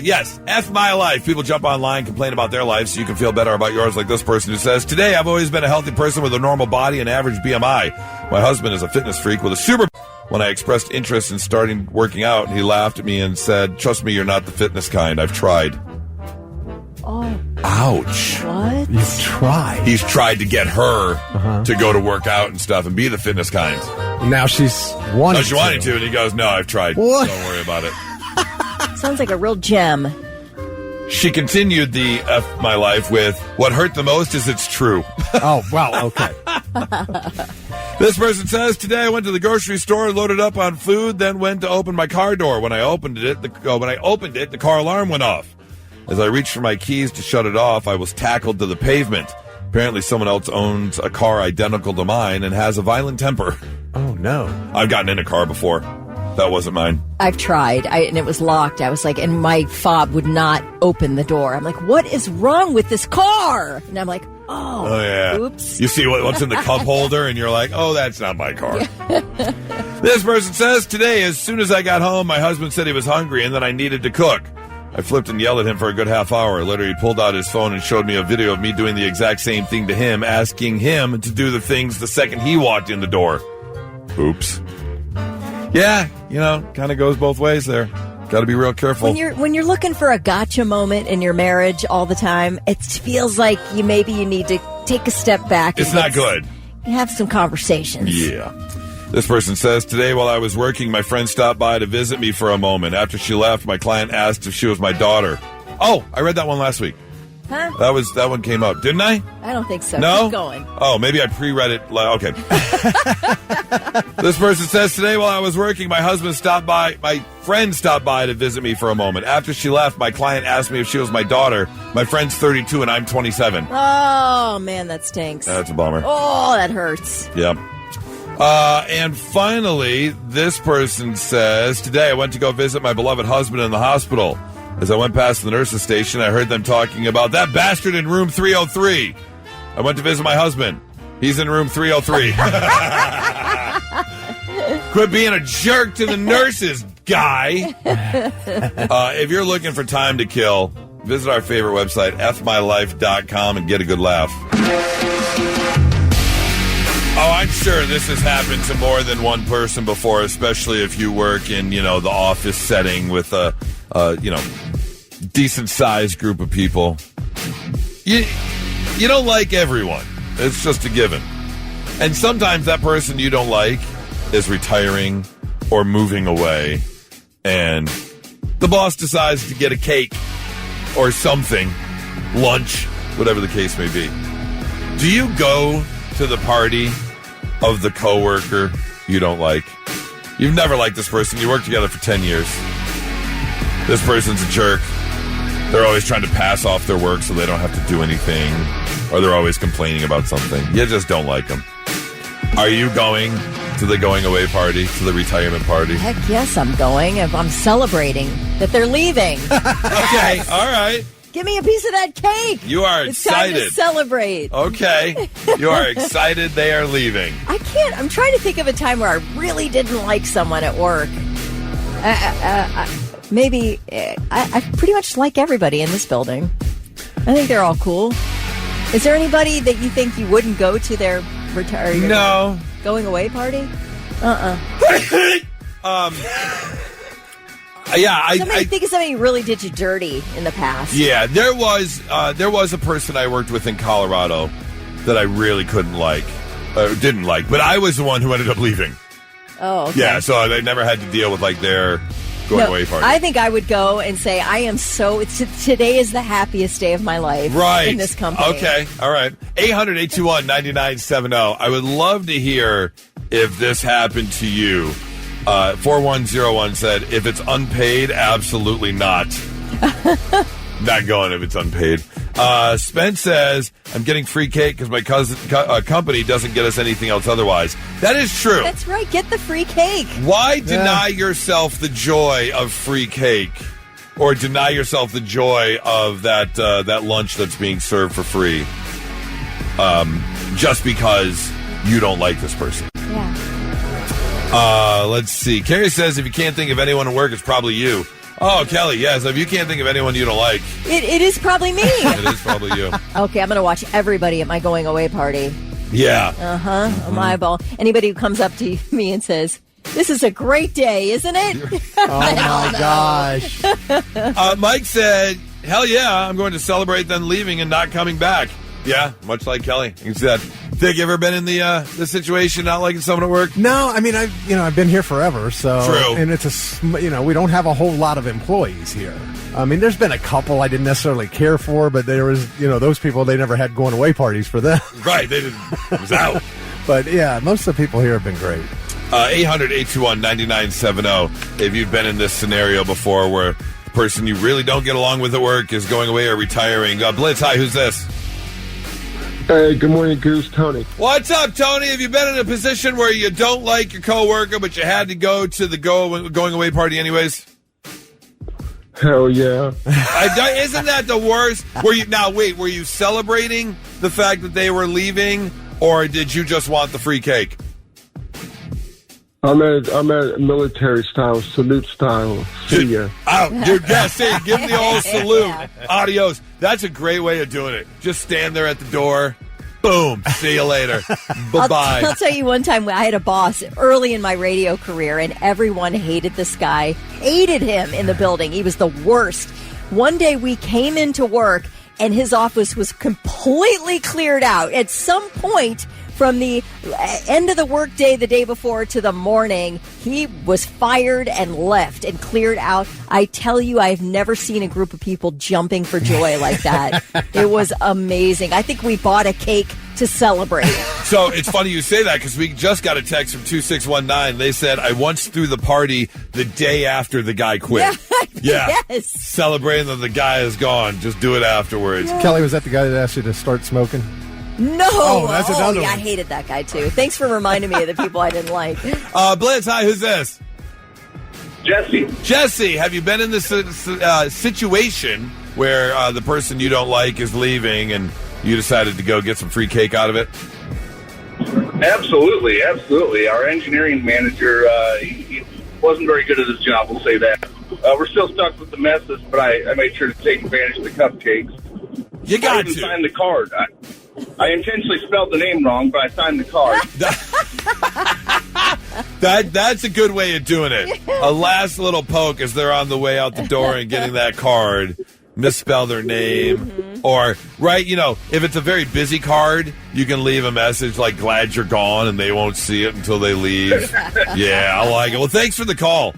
Yes, F My Life. People jump online, complain about their life so you can feel better about yours, like this person who says, today I've always been a healthy person with a normal body and average BMI. My husband is a fitness freak with a super... When I expressed interest in starting working out, he laughed at me and said, trust me, you're not the fitness kind. I've tried. Oh, Ouch. what? You've tried. He's tried to get her to go to work out and stuff and be the fitness kind. Now she's wanting No, she wanted to, and he goes, no, I've tried. What? Don't worry about it. Sounds like a real gem. She continued the F My Life with, what hurt the most is it's true. Oh, wow. Okay. This person says, today I went to the grocery store, loaded up on food, then went to open my car door. When I opened it, the car alarm went off. As I reached for my keys to shut it off, I was tackled to the pavement. Apparently someone else owns a car identical to mine and has a violent temper. Oh, no. I've gotten in a car before. That wasn't mine. I've tried, and it was locked. I was like, and my fob would not open the door. I'm like, what is wrong with this car? And I'm like, Oh, yeah. Oops. You see what's in the cup holder, and you're like, oh, that's not my car. This person says, today, as soon as I got home, my husband said he was hungry and that I needed to cook. I flipped and yelled at him for a good half hour. Later, he pulled out his phone and showed me a video of me doing the exact same thing to him, asking him to do the things the second he walked in the door. Oops. Yeah, kind of goes both ways there. Got to be real careful. When you're looking for a gotcha moment in your marriage all the time, it feels like you need to take a step back. It's not good. Have some conversations. Yeah. This person says, today while I was working, my friend stopped by to visit me for a moment. After she left, my client asked if she was my daughter. Oh, I read that one last week. Huh? That one came up, didn't I? I don't think so. No? Keep going. Oh, maybe I pre-read it. Okay. This person says, today while I was working, my friend stopped by to visit me for a moment. After she left, my client asked me if she was my daughter. My friend's 32 and I'm 27. Oh, man, that stinks. That's a bummer. Oh, that hurts. Yep. And finally, this person says, today I went to go visit my beloved husband in the hospital. As I went past the nurse's station, I heard them talking about that bastard in room 303. I went to visit my husband. He's in room 303. Quit being a jerk to the nurses, guy. If you're looking for time to kill, visit our favorite website, fmylife.com, and get a good laugh. Oh, I'm sure this has happened to more than one person before, especially if you work in, the office setting with a decent-sized group of people. You don't like everyone. It's just a given. And sometimes that person you don't like is retiring or moving away, and the boss decides to get a cake or something, lunch, whatever the case may be. Do you go to the party of the coworker you don't like? You've never liked this person. You worked together for 10 years. This person's a jerk. They're always trying to pass off their work so they don't have to do anything, or they're always complaining about something. You just don't like them. Are you going to the going away party, to the retirement party? Heck yes, I'm going. If I'm celebrating that they're leaving. Okay, all right. Give me a piece of that cake. You are excited. It's time to celebrate. Okay. You are excited they are leaving. I'm trying to think of a time where I really didn't like someone at work. I pretty much like everybody in this building. I think they're all cool. Is there anybody that you think you wouldn't go to their going away party? Yeah, think of somebody who really did you dirty in the past. Yeah, there was a person I worked with in Colorado that I really didn't like, but I was the one who ended up leaving. Oh, okay. Yeah, so I never had to deal with their going away party. I think I would go and say, today is the happiest day of my life in this company. Okay, all right. 800-821-9970. I would love to hear if this happened to you. 4101 said, if it's unpaid, absolutely not. Not going if it's unpaid. Spence says, I'm getting free cake because my company doesn't get us anything else otherwise. That is true. That's right. Get the free cake. Why deny yourself the joy of free cake, or deny yourself the joy of that lunch that's being served for free, just because you don't like this person? Yeah. Let's see. Carrie says, if you can't think of anyone at work, it's probably you. Oh, Kelly, yes. If you can't think of anyone you don't like, it is probably me. It is probably you. Okay, I'm going to watch everybody at my going away party. Yeah. Mm-hmm. My eyeball. Anybody who comes up to me and says, this is a great day, isn't it? Oh, my gosh. Mike said, hell yeah, I'm going to celebrate them leaving and not coming back. Yeah, much like Kelly. You can see that. Vic, you ever been in the situation not liking someone at work? No, I mean, I've been here forever, so. True. And it's we don't have a whole lot of employees here. I mean, there's been a couple I didn't necessarily care for, but there was, those people, they never had going away parties for them. Right, they didn't. It was out. But yeah, most of the people here have been great. 800-821-9970. If you've been in this scenario before where the person you really don't get along with at work is going away or retiring. Blitz, hi, who's this? Hey, good morning, Goose. Tony. What's up, Tony? Have you been in a position where you don't like your coworker, but you had to go to the going away party anyways? Hell yeah. Isn't that the worst? Were you celebrating the fact that they were leaving, or did you just want the free cake? I'm at military style, salute style. See ya. Oh, dude, yeah, give him the old salute. Adios. That's a great way of doing it. Just stand there at the door. Boom. See you later. Bye-bye. I'll tell you one time I had a boss early in my radio career, and everyone hated this guy. Hated him in the building. He was the worst. One day we came into work, and his office was completely cleared out. At some point, from the end of the workday the day before to the morning, he was fired and left and cleared out. I tell you, I've never seen a group of people jumping for joy like that. It was amazing. I think we bought a cake to celebrate. So it's funny you say that because we just got a text from 2619. They said, I once threw the party the day after the guy quit. Yeah. Yes. Celebrating that the guy is gone. Just do it afterwards. Yeah. Kelly, was that the guy that asked you to start smoking? No. Oh, that's another one. I hated that guy, too. Thanks for reminding me of the people I didn't like. Blitz, hi, who's this? Jesse, have you been in this situation where the person you don't like is leaving and you decided to go get some free cake out of it? Absolutely. Our engineering manager, he wasn't very good at his job, we'll say that. We're still stuck with the messes, but I made sure to take advantage of the cupcakes. You got to. I even signed the card. I intentionally spelled the name wrong, but I signed the card. That's a good way of doing it. A last little poke as they're on the way out the door and getting that card. Misspell their name. Or, if it's a very busy card, you can leave a message like, glad you're gone, and they won't see it until they leave. Yeah, I like it. Well, thanks for the call.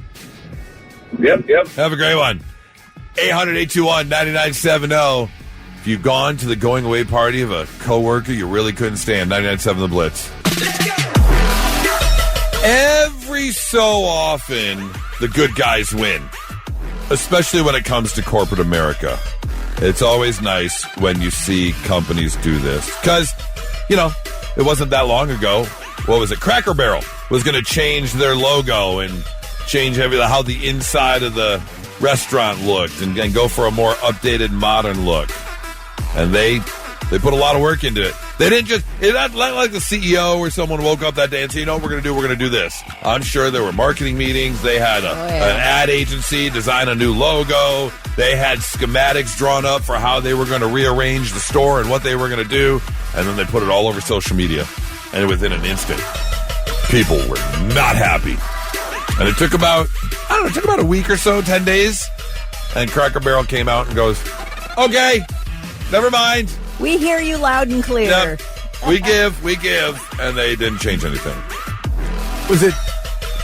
Yep. Have a great one. 800-821-9970. If you've gone to the going away party of a coworker you really couldn't stand, 99.7 The Blitz. Every so often, the good guys win, especially when it comes to corporate America. It's always nice when you see companies do this because, it wasn't that long ago. What was it? Cracker Barrel was going to change their logo and change how the inside of the restaurant looked and go for a more updated, modern look. And they put a lot of work into it. They didn't it's not like the CEO or someone woke up that day and said, what we're going to do? We're going to do this. I'm sure there were marketing meetings. They had an ad agency design a new logo. They had schematics drawn up for how they were going to rearrange the store and what they were going to do. And then they put it all over social media. And within an instant, people were not happy. And it took about a week or so, 10 days. And Cracker Barrel came out and goes, okay, never mind. We hear you loud and clear. Yep. We give, and they didn't change anything. Was it?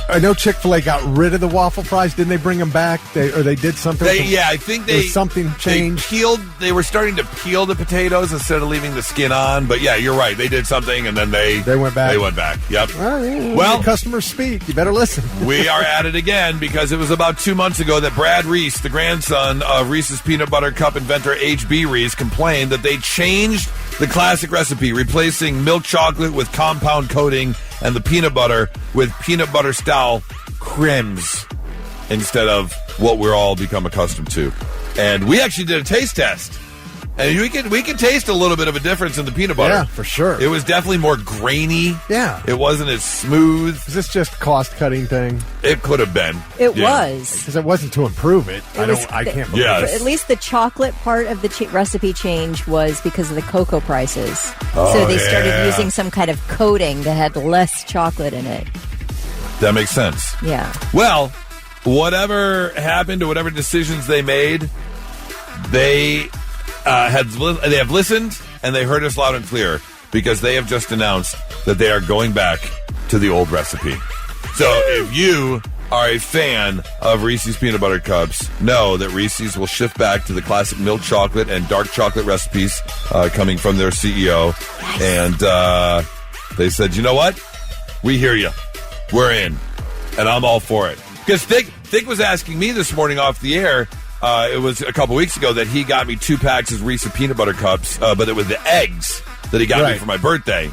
I know Chick-fil-A got rid of the waffle fries. Didn't they bring them back? They did something. I think something changed. They were starting to peel the potatoes instead of leaving the skin on. But yeah, you're right. They did something, and then they went back. They went back. Yep. Well, customers speak. You better listen. We are at it again because it was about 2 months ago that Brad Reese, the grandson of Reese's Peanut Butter Cup inventor H.B. Reese, complained that they changed the classic recipe, replacing milk chocolate with compound coating and the peanut butter with peanut butter style cremes instead of what we're all become accustomed to. And we actually did a taste test. And we can taste a little bit of a difference in the peanut butter. Yeah, for sure. It was definitely more grainy. Yeah. It wasn't as smooth. Is this just a cost-cutting thing? It could have been. It was. Because it wasn't to improve it. I can't believe it. At least the chocolate part of the recipe change was because of the cocoa prices. So they started using some kind of coating that had less chocolate in it. That makes sense. Yeah. Well, whatever happened or whatever decisions they made, they have listened and they heard us loud and clear because they have just announced that they are going back to the old recipe. So if you are a fan of Reese's Peanut Butter Cups, know that Reese's will shift back to the classic milk chocolate and dark chocolate recipes coming from their CEO. And they said, you know what? We hear you. We're in. And I'm all for it. Because Thick was asking me this morning off the air, it was a couple weeks ago that he got me 2 packs of Reese's Peanut Butter Cups, but it was the eggs that he got me for my birthday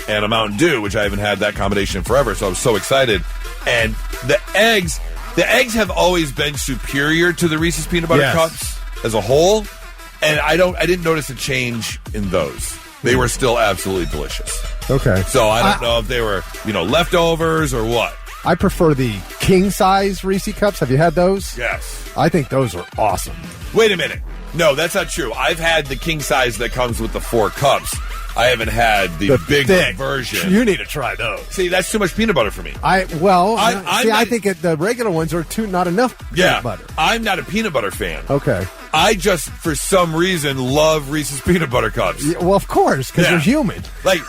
and a Mountain Dew, which I haven't had that combination forever, so I was so excited. And the eggs have always been superior to the Reese's Peanut Butter Cups as a whole, and I didn't notice a change in those. They were still absolutely delicious. Okay. So I don't know if they were, leftovers or what. I prefer the king-size Reese Cups. Have you had those? Yes. I think those are awesome. Wait a minute. No, that's not true. I've had the king size that comes with the 4 cups. I haven't had the big version. You need to try those. See, that's too much peanut butter for me. I think the regular ones are not enough peanut butter. I'm not a peanut butter fan. Okay. I just, for some reason, love Reese's Peanut Butter Cups. Yeah, well, of course, because they're human. Like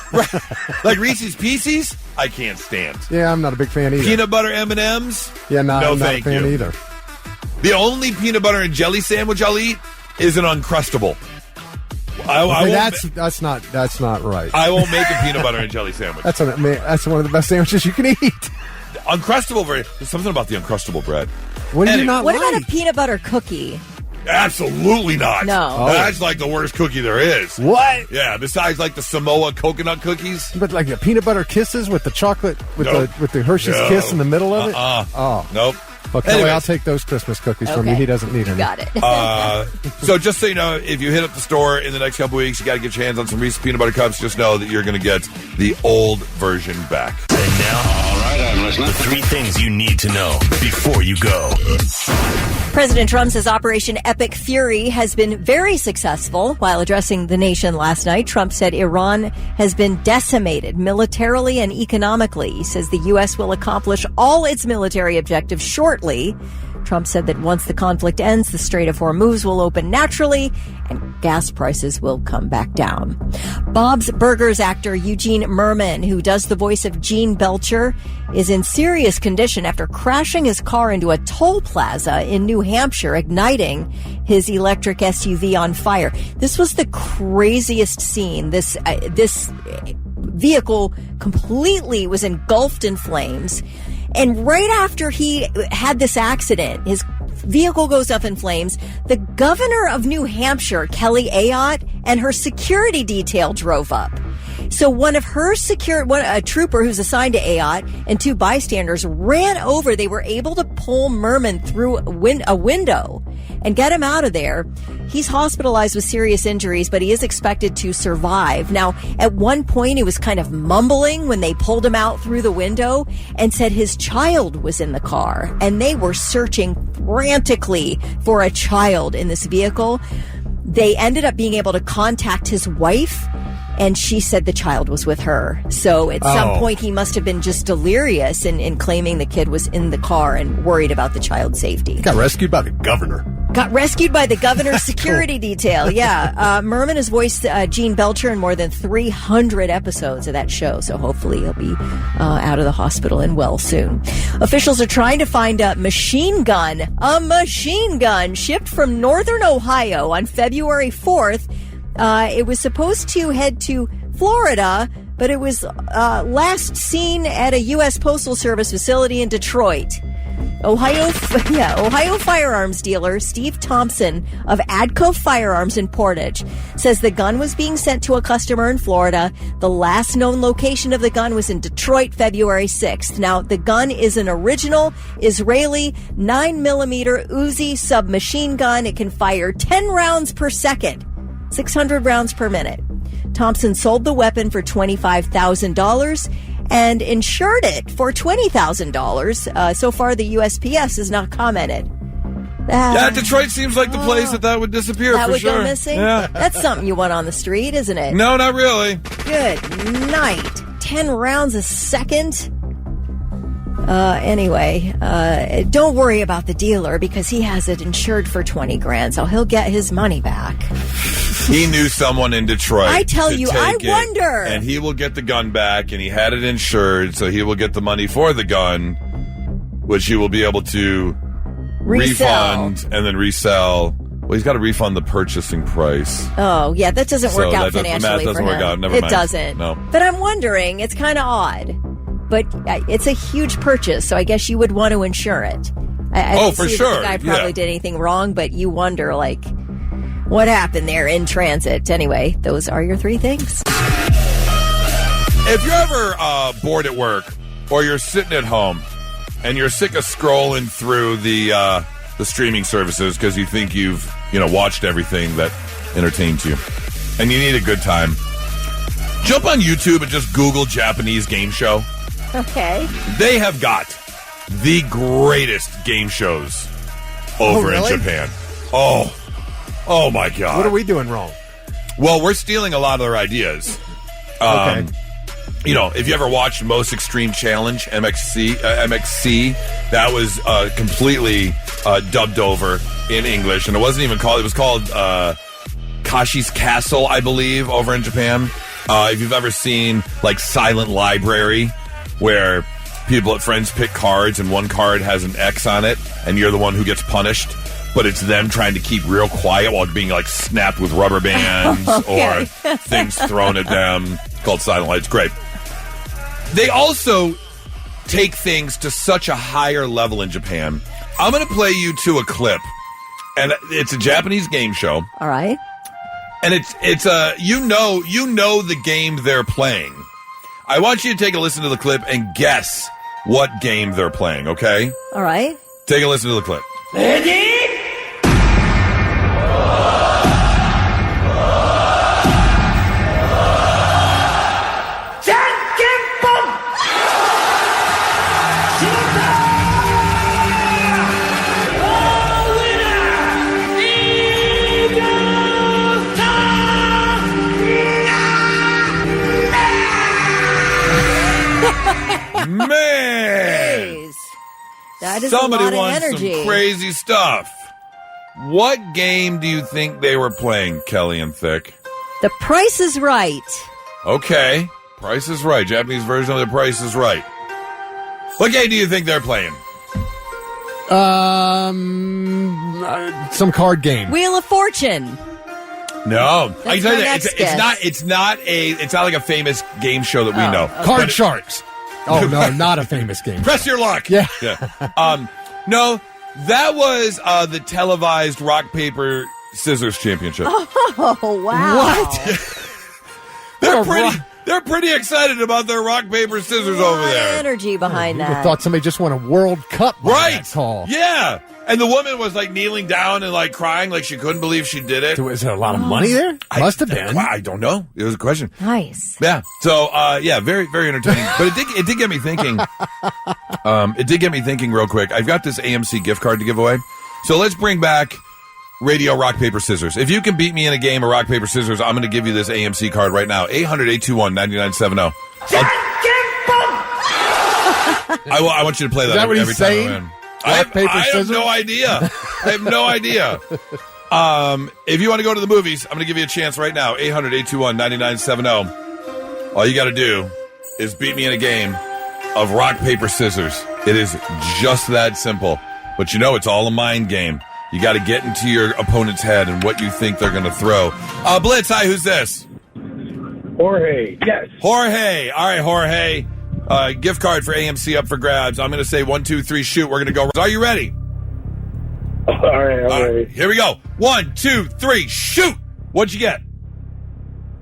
Reese's Pieces, I can't stand. Yeah, I'm not a big fan either. Peanut butter M&Ms? Yeah, no, I'm not a thank fan you. either. The only peanut butter and jelly sandwich I'll eat is an Uncrustable. That's not right. I won't make a peanut butter and jelly sandwich. That's one of the best sandwiches you can eat. Uncrustable, there's something about the Uncrustable bread. What do you not What like? about a peanut butter cookie? Absolutely not. No. That's like the worst cookie there is. What? Yeah, besides like the Samoa coconut cookies. But like the peanut butter kisses with the chocolate, with the Hershey's Kiss in the middle of it? Oh. Nope. Well, Kelly, Anyways. I'll take those Christmas cookies from you. Okay. He doesn't need any. Got it. So just so you know, if you hit up the store in the next couple weeks, you got to get your hands on some Reese's Peanut Butter Cups. Just know that you're going to get the old version back. And now, all right, I'm listening. The 3 things you need to know before you go. President Trump says Operation Epic Fury has been very successful. While addressing the nation last night, Trump said Iran has been decimated militarily and economically. He says the U.S. will accomplish all its military objectives shortly. Trump said that once the conflict ends, the Strait of Hormuz will open naturally and gas prices will come back down. Bob's Burgers actor Eugene Merman, who does the voice of Gene Belcher, is in serious condition after crashing his car into a toll plaza in New Hampshire, igniting his electric SUV on fire. This was the craziest scene. This vehicle completely was engulfed in flames. And right after he had this accident, his vehicle goes up in flames. The governor of New Hampshire, Kelly Ayotte, and her security detail drove up. So one of her a trooper who's assigned to Ayotte and 2 bystanders ran over. They were able to pull Merman through a window and get him out of there. He's hospitalized with serious injuries, but he is expected to survive. Now, at one point, he was kind of mumbling when they pulled him out through the window and said his child was in the car, and they were searching frantically for a child in this vehicle. They ended up being able to contact his wife, and she said the child was with her. So at some point, he must have been just delirious in claiming the kid was in the car and worried about the child's safety. Got rescued by the governor. Got rescued by the governor's security detail. Yeah. Merman has voiced Gene Belcher in more than 300 episodes of that show. So hopefully he'll be out of the hospital and well soon. Officials are trying to find a machine gun shipped from northern Ohio on February 4th. It was supposed to head to Florida, but it was last seen at a U.S. Postal Service facility in Detroit. Ohio firearms dealer Steve Thompson of Adco Firearms in Portage says the gun was being sent to a customer in Florida. The last known location of the gun was in Detroit, February 6th. Now, the gun is an original Israeli 9mm Uzi submachine gun. It can fire 10 rounds per second, 600 rounds per minute. Thompson sold the weapon for $25,000 and insured it for $20,000. So far, the USPS has not commented. Yeah, Detroit seems like the place that would disappear that for would sure. go missing? Yeah. That's something you want on the street, isn't it? No, not really. Good night. 10 rounds a second? Anyway, don't worry about the dealer because he has it insured for $20,000, so he'll get his money back. He knew someone in Detroit. I tell you, I wonder. And he will get the gun back, and he had it insured, so he will get the money for the gun, which he will be able to refund and then resell. Well, he's got to refund the purchasing price. Oh, yeah, that doesn't work out financially the math doesn't for him. work out. Never it mind. doesn't. No. But I'm wondering, it's kind of odd. But it's a huge purchase, so I guess you would want to insure it. I didn't for see sure. That the guy probably did anything wrong, but you wonder, like, what happened there in transit? Anyway, those are your 3 things. If you're ever bored at work or you're sitting at home and you're sick of scrolling through the streaming services because you think you've watched everything that entertains you and you need a good time, jump on YouTube and just Google Japanese game show. Okay. They have got the greatest game shows over in Japan. Oh my God. What are we doing wrong? Well, we're stealing a lot of their ideas. Okay. If you ever watched Most Extreme Challenge, MXC, that was completely dubbed over in English, and it wasn't even called, it was called Kashi's Castle, I believe, over in Japan. If you've ever seen, like, Silent Library, where friends pick cards, and one card has an X on it, and you're the one who gets punished, but it's them trying to keep real quiet while being, like, snapped with rubber bands or things thrown at them. It's called Silent Light. It's great. They also take things to such a higher level in Japan. I'm going to play you to a clip, and it's a Japanese game show. All right. And it's you know the game they're playing. I want you to take a listen to the clip and guess what game they're playing, okay? All right. Take a listen to the clip. Man, Jeez. That is somebody a lot of wants energy. some crazy stuff. What game do you think they were playing, Kelly and Thick? The Price is Right. Okay, Price is Right. Japanese version of The Price is Right. What game do you think they're playing? Some card game. Wheel of Fortune. No, That's I can tell you my that next it's not like a famous game show that we know. okay. Card Sharks. Oh, no, not a famous game. Press your luck. Yeah. No, that was the televised rock paper scissors championship. Oh, wow. What? They're pretty excited about their rock paper scissors A over lot of there. energy behind that. I thought somebody just won a World Cup by Right. that call. Yeah. And the woman was like kneeling down and like crying like she couldn't believe she did it. Was there a lot of money there? Must have been. I don't know. It was a question. Nice. Yeah. So, very, very entertaining. But it did get me thinking. It did get me thinking real quick. I've got this AMC gift card to give away. So let's bring back radio rock, paper, scissors. If you can beat me in a game of rock, paper, scissors, I'm going to give you this AMC card right now. 800-821-9970. I want you to play that, Is that what every he's time saying? I win. Rock, paper, I have scissors? no idea. I have no idea. If you want to go to the movies, I'm going to give you a chance right now. 800-821-9970. All you got to do is beat me in a game of rock, paper, scissors. It is just that simple. But you know, it's all a mind game. You got to get into your opponent's head and what you think they're going to throw. Blitz, hi, who's this? Jorge, yes. Jorge. All right, Jorge. Gift card for AMC up for grabs. I'm going to say 1, 2, 3, shoot. We're going to go. Are you ready? All right, I'm ready. Here we go. 1, 2, 3, shoot. What'd you get?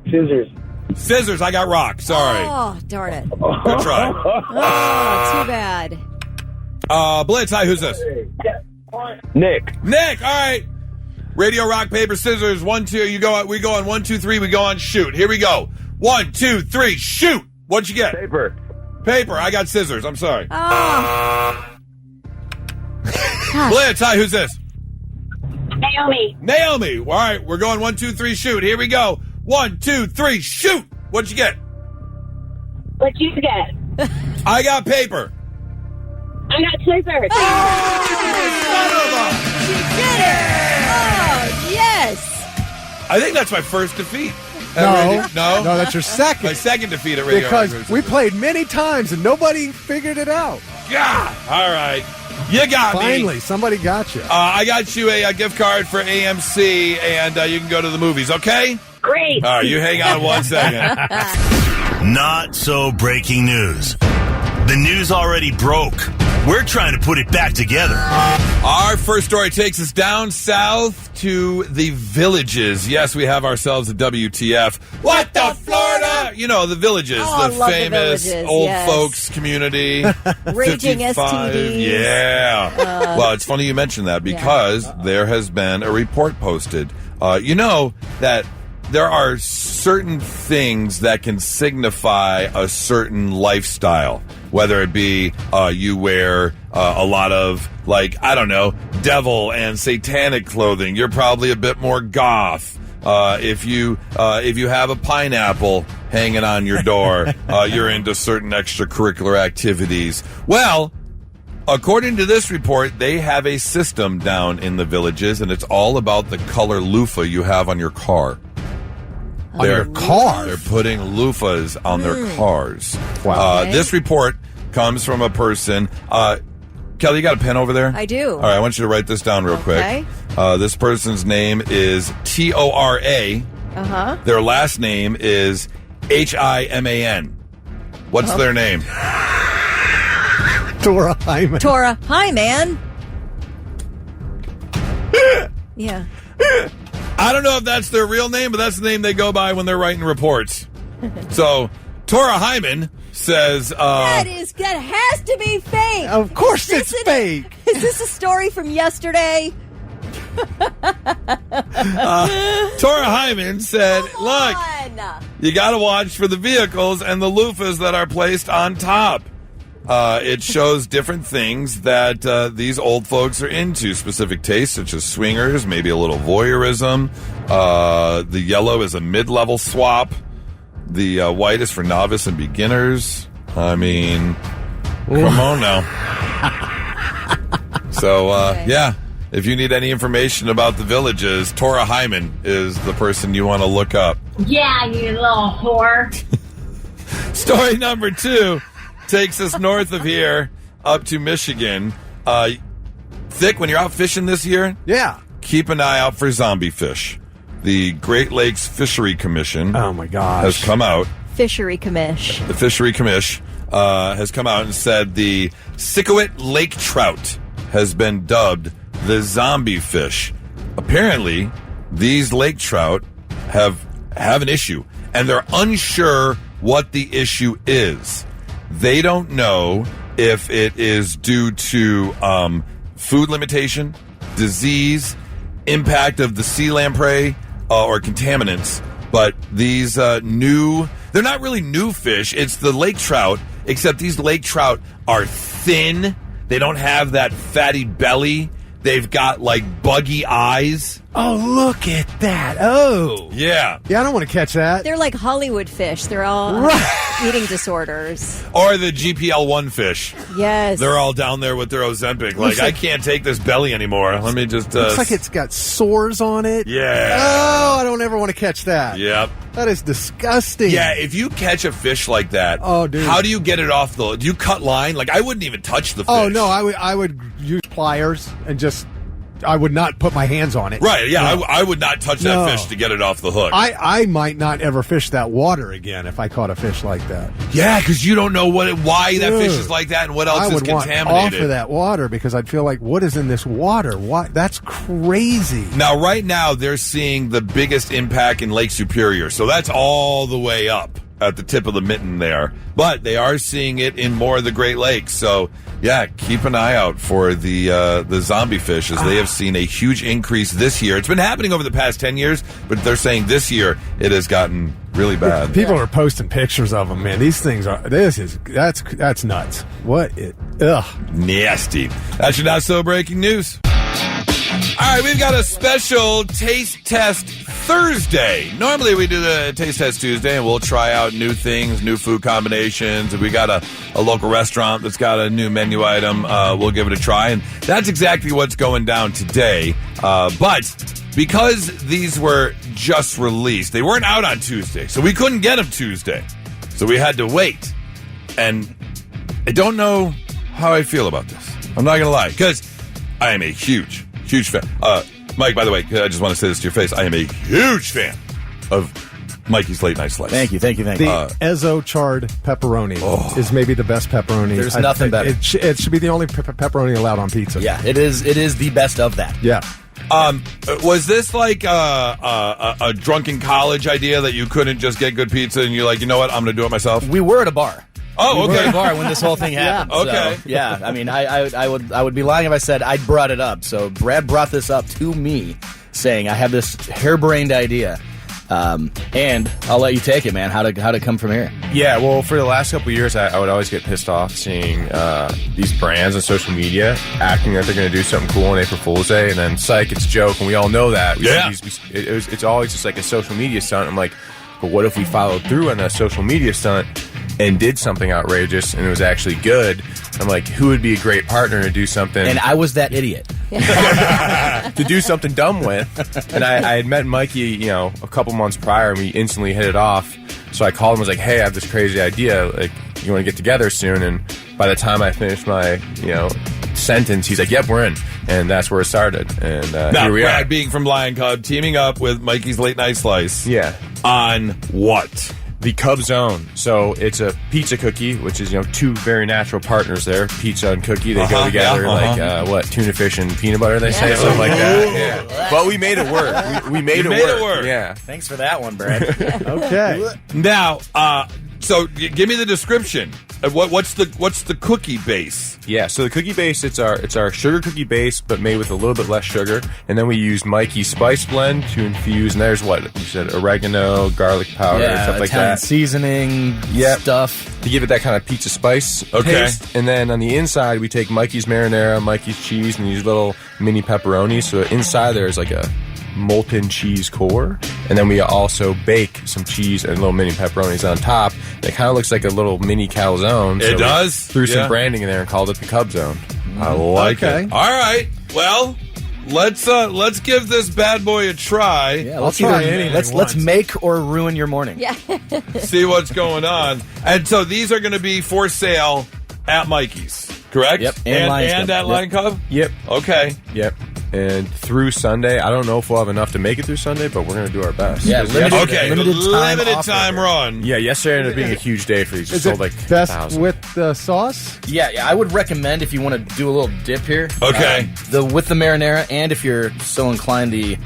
Scissors. Scissors. I got rock. Sorry. Oh, darn it. Good try. Oh, too bad. Blitz, hi, who's this? Nick. Nick, all right. Radio, rock, paper, scissors. 1, 2. You go on. We go on 1, 2, 3. We go on shoot. Here we go. 1, 2, 3, shoot. What'd you get? Paper. Paper. I got scissors. I'm sorry. Oh. Blitz, hi, who's this? Naomi. Naomi. All right, we're going 1, 2, 3, shoot. Here we go. 1, 2, 3, shoot. What'd you get? What'd you get? I got paper. I got scissors. Son of a... She did it. Oh, yes. I think that's my first defeat. No, No, that's your second. my second defeat at Radio. Because Rock, we played many times and nobody figured it out. God. All right, you got me. Finally, somebody got you. I got you a gift card for AMC, and you can go to the movies. Okay. Great. All right, you hang on 1 second. Not so breaking news. The news already broke. We're trying to put it back together. Our first story takes us down south to the Villages. Yes, we have ourselves a WTF. What the Florida? You know, the Villages, Oh, I the love the famous Villages, old yes. folks community. Raging 55. STDs. Yeah. Well, it's funny you mentioned that because there has been a report posted. You know that there are certain things that can signify a certain lifestyle, whether it be you wear a lot of, like, I don't know, devil and satanic clothing. You're probably a bit more goth. If you have a pineapple hanging on your door, you're into certain extracurricular activities. Well, according to this report, they have a system down in the Villages, and it's all about the color loofah you have on your car. On your car? They're putting loofahs on their cars. Wow. Okay. This report comes from a person. Kelly, you got a pen over there? I do. All right, I want you to write this down real Okay. quick. This person's name is Tora. Uh-huh. Their last name is Himan. What's their name? Tora Hyman. Tora, hi, man. Yeah. I don't know if that's their real name, but that's the name they go by when they're writing reports. So, Tora Hyman says... That has to be fake. Of course This it's fake. Is this a story from yesterday? Tora Hyman said, look, you got to watch for the vehicles and the loofahs that are placed on top. It shows different things that these old folks are into, specific tastes such as swingers, maybe a little voyeurism. The yellow is a mid-level swap. The white is for novice and beginners. I mean, come on now. So, yeah. If you need any information about the villages, Tora Hyman is the person you want to look up. Yeah, you little whore. Story number 2 takes us north of here up to Michigan. Thick, when you're out fishing this year, keep an eye out for zombie fish. The Great Lakes Fishery Commission has come out. Fishery Commish. The Fishery Commish has come out and said the Sikowit Lake trout has been dubbed the zombie fish. Apparently, these lake trout have an issue, and they're unsure what the issue is. They don't know if it is due to food limitation, disease, impact of the sea lamprey, or contaminants. But these they're not really new fish. It's the lake trout, except these lake trout are thin. They don't have that fatty belly. They've got, like, buggy eyes. Oh, look at that. Oh. Yeah. Yeah, I don't want to catch that. They're like Hollywood fish. They're all eating disorders. Or the GPL1 fish. Yes. They're all down there with their Ozempic. Like, I can't take this belly anymore. Let me just... looks like it's got sores on it. Yeah. Oh, I don't ever want to catch that. Yep. That is disgusting. Yeah, if you catch a fish like that, dude. How do you get it off the... Do you cut line? Like, I wouldn't even touch the fish. Oh, no, I would use pliers and just... I would not put my hands on it. Right, yeah, No. I would not touch that fish to get it off the hook. I might not ever fish that water again if I caught a fish like that. Yeah, because you don't know why that fish is like that and what else I is would contaminated. want off of that water because I'd feel like, what is in this water? Why? That's crazy. Now, right now, they're seeing the biggest impact in Lake Superior, so that's all the way up at the tip of the mitten there. But they are seeing it in more of the Great Lakes, so... Yeah, keep an eye out for the zombie fish as they have seen a huge increase this year. It's been happening over the past 10 years, but they're saying this year it has gotten really bad. People are posting pictures of them, man. These things are, that's nuts. Ugh. Nasty. That's your Not So Breaking News. All right, we've got a special taste test Thursday. Normally we do the taste test Tuesday, and we'll try out new things, new food combinations. If we got a local restaurant that's got a new menu item, we'll give it a try. And that's exactly what's going down today. But because these were just released, they weren't out on Tuesday, so we couldn't get them Tuesday. So we had to wait. And I don't know how I feel about this. I'm not going to lie, because I am a huge fan. Mike, by the way, I just want to say this to your face. I am a huge fan of Mikey's Late Night Slice. Thank you. The Ezzo charred pepperoni is maybe the best pepperoni. There's nothing better. It should be the only pepperoni allowed on pizza. Yeah, it is the best of that. Yeah. Was this like a drunken college idea that you couldn't just get good pizza and you're like, you know what, I'm going to do it myself? We were at a bar. Oh, okay. We were at a bar when this whole thing happened. Okay. So, yeah, I mean, I would be lying if I said I brought it up. So Brad brought this up to me, saying I have this harebrained idea, and I'll let you take it, man. How to come from here? Yeah, well, for the last couple of years, I would always get pissed off seeing these brands on social media acting like they're going to do something cool on April Fool's Day, and then psych, it's a joke, and we all know that. It's always just like a social media stunt. I'm like, but what if we followed through on that social media stunt and did something outrageous and it was actually good? I'm like, who would be a great partner to do something? And I was that idiot. To do something dumb with. And I had met Mikey, a couple months prior, and we instantly hit it off. So I called him and was like, hey, I have this crazy idea. Like, you want to get together soon? And by the time I finished my, sentence, he's like, yep, we're in. And that's where it started. And now, here we Brad are. being from Lion Cub, teaming up with Mikey's Late Night Slice. Yeah. On what? The Cub Zone. So it's a pizza cookie, which is, two very natural partners there. Pizza and cookie, they go together like, tuna fish and peanut butter, they say, something like that. Yeah. But we made it work. We made it work. Yeah. Thanks for that one, Brad. Okay. Now, So give me the description. What's the cookie base? Yeah, so the cookie base, it's our sugar cookie base, but made with a little bit less sugar. And then we use Mikey's spice blend to infuse. And there's what you said: oregano, garlic powder, stuff like Italian that. seasoning, stuff to give it that kind of pizza spice taste. And then on the inside, we take Mikey's marinara, Mikey's cheese, and these little mini pepperonis. So inside there is like a molten cheese core, and then we also bake some cheese and little mini pepperonis on top. And it kind of looks like a little mini calzone. It does. Threw some branding in there and called it the Cub Zone. I like it. All right. Well, let's give this bad boy a try. Yeah, let's try anything. Let's make or ruin your morning. Yeah. See what's going on. And so these are going to be for sale at Mikey's, correct? Yep. And at Lion Cub? Yep. Okay. Yep. And through Sunday, I don't know if we'll have enough to make it through Sunday, but we're going to do our best. Yeah, limited time run. Yeah, yesterday ended up being a huge day for these. Is sold it like best 1,000. with the sauce? Yeah, I would recommend if you want to do a little dip here. Okay. With the marinara, and if you're so inclined, the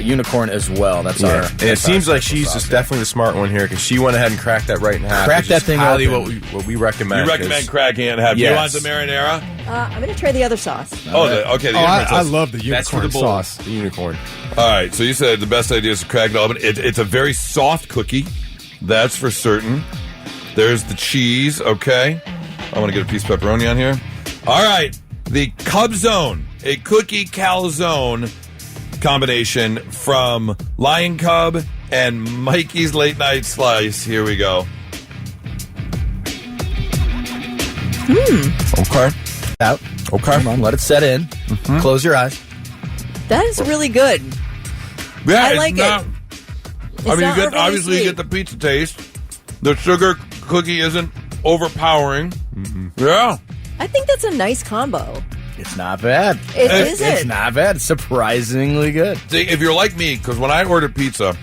unicorn as well. That's our. And it seems like she's just definitely the smart one here because she went ahead and cracked that right in half. Crack that thing highly open. what we recommend. You recommend cracking it in half. Yes. You want the marinara? I'm going to try the other sauce. The unicorn sauce. I love the That's for unicorn the bull. sauce. The unicorn. All right, so you said the best idea is to crack it open. It's a very soft cookie. That's for certain. There's the cheese, okay. I want to get a piece of pepperoni on here. All right, the Cub Zone, a cookie calzone combination from Lion Cub and Mikey's Late Night Slice. Here we go. Okay. Out. Okay. Come on, let it set in. Close your eyes. That is really good. Yeah, I like it. I mean, not you overly obviously sweet. get the pizza taste. The sugar cookie isn't overpowering. Yeah. I think that's a nice combo. It's not bad. It isn't. It's not bad. It's surprisingly good. See, if you're like me, because when I order pizza,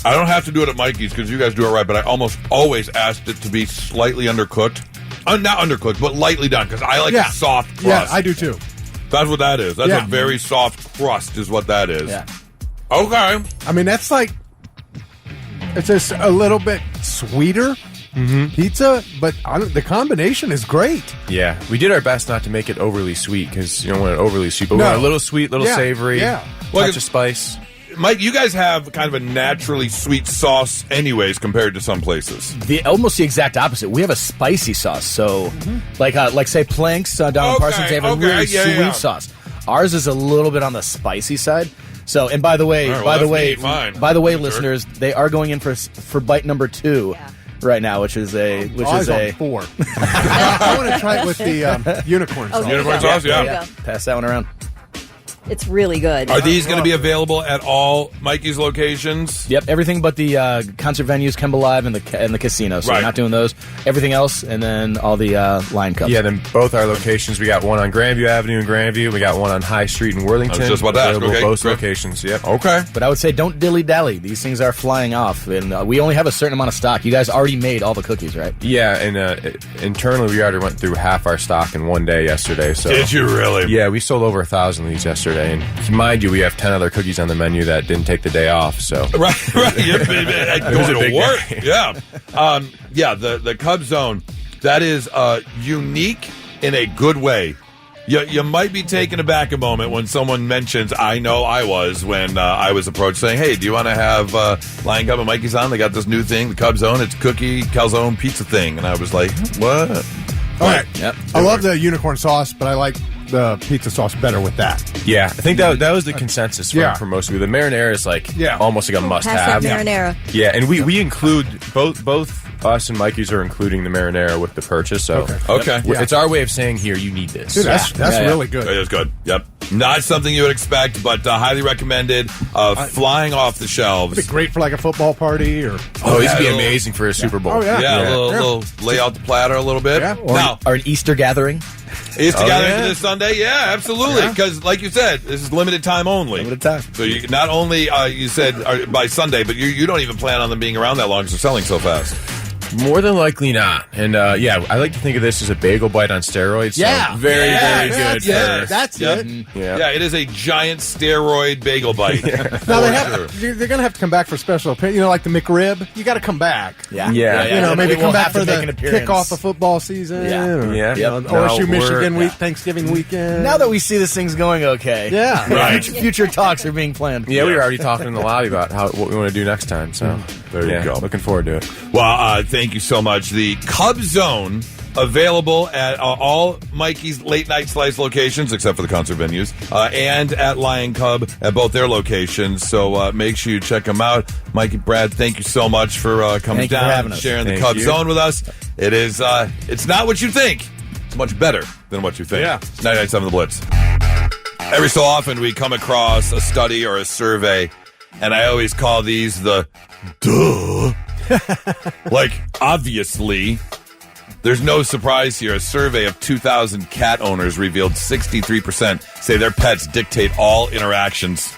I don't have to do it at Mikey's because you guys do it right, but I almost always asked it to be slightly undercooked. Not undercooked, but lightly done because I like a soft crust. Yeah, I do too. That's what that is. That's Yeah. a very soft crust is what that is. Yeah. Okay. I mean, that's like, it's just a little bit sweeter pizza, but the combination is great. Yeah, we did our best not to make it overly sweet because you don't want it overly sweet, but we want a little sweet, little savory, touch of spice. Mike, you guys have kind of a naturally sweet sauce anyways compared to some places. Almost the exact opposite. We have a spicy sauce. So, like say Planks down in Parsons, they have a really sweet sauce. Ours is a little bit on the spicy side. So, and by the way, listeners, they are going in for bite number 2 right now, which is a on 4. I want to try it with the unicorn sauce. Unicorn sauce, yeah. Pass that one around. It's really good. Are these going to be available at all Mikey's locations? Yep, everything but the concert venues, Kemba Live, and the casino. So we're not doing those. Everything else, and then all the Lion Cups. Yeah, then both our locations. We got one on Grandview Avenue in Grandview. We got one on High Street in Worthington. I was just about to ask. Available Okay, both great. locations. Yep. Okay. But I would say don't dilly-dally. These things are flying off, and we only have a certain amount of stock. You guys already made all the cookies, right? Yeah, and internally we already went through half our stock in one day yesterday. So Did you really? Yeah, we sold over 1,000 of these yesterday, and mind you, we have 10 other cookies on the menu that didn't take the day off. So right. Going to big work. day. Yeah. The Cub Zone, that is unique in a good way. You might be taken aback a moment when someone mentions, I know I was, when I was approached saying, hey, do you want to have Lion Cub and Mikey's on? They got this new thing, the Cub Zone. It's cookie, calzone, pizza thing. And I was like, what? All right. Yep. I love the unicorn sauce, but I like the pizza sauce better with that. yeah, I think that was the consensus for most of you. The marinara is almost like a must-have. Pass that marinara. Yeah, and we include both us and Mikey's are including the marinara with the purchase. So Okay. it's our way of saying here you need this. Dude, that's really good. It is good. Yep. Not something you would expect, but highly recommended. Flying off the shelves. It'd be great for like a football party or. Oh, this would be amazing for a Super Bowl. Oh, yeah. Yeah, a little lay out the platter a little bit. Yeah. Now, Or an Easter gathering. Easter gathering for this Sunday? Yeah, absolutely. Because, like you said, this is limited time only. Limited time. So you not only you said by Sunday, but you don't even plan on them being around that long, so selling so fast. More than likely not. And I like to think of this as a bagel bite on steroids. Yeah. So very good. That's it. Yeah, it is a giant steroid bagel bite. Now they're going to have to come back for special appearance. Like the McRib, you got to come back. Yeah. Maybe come back for make an the appearance. kickoff of football season. Yeah. Michigan Thanksgiving weekend. Now that we see this thing's going okay. Yeah. Right. Future talks are being planned. Yeah, we were already talking in the lobby about what we want to do next time. So there you go. Looking forward to it. Well, thank you so much. The Cub Zone available at all Mikey's late night slice locations, except for the concert venues, and at Lion Cub at both their locations. So make sure you check them out. Mikey, Brad, thank you so much for coming down and sharing the Cub Zone with us. It is, it's not what you think. It's much better than what you think. Yeah. 99.7 The Blitz. Every so often we come across a study or a survey, and I always call these the duh. Like, obviously, there's no surprise here. A survey of 2,000 cat owners revealed 63% say their pets dictate all interactions.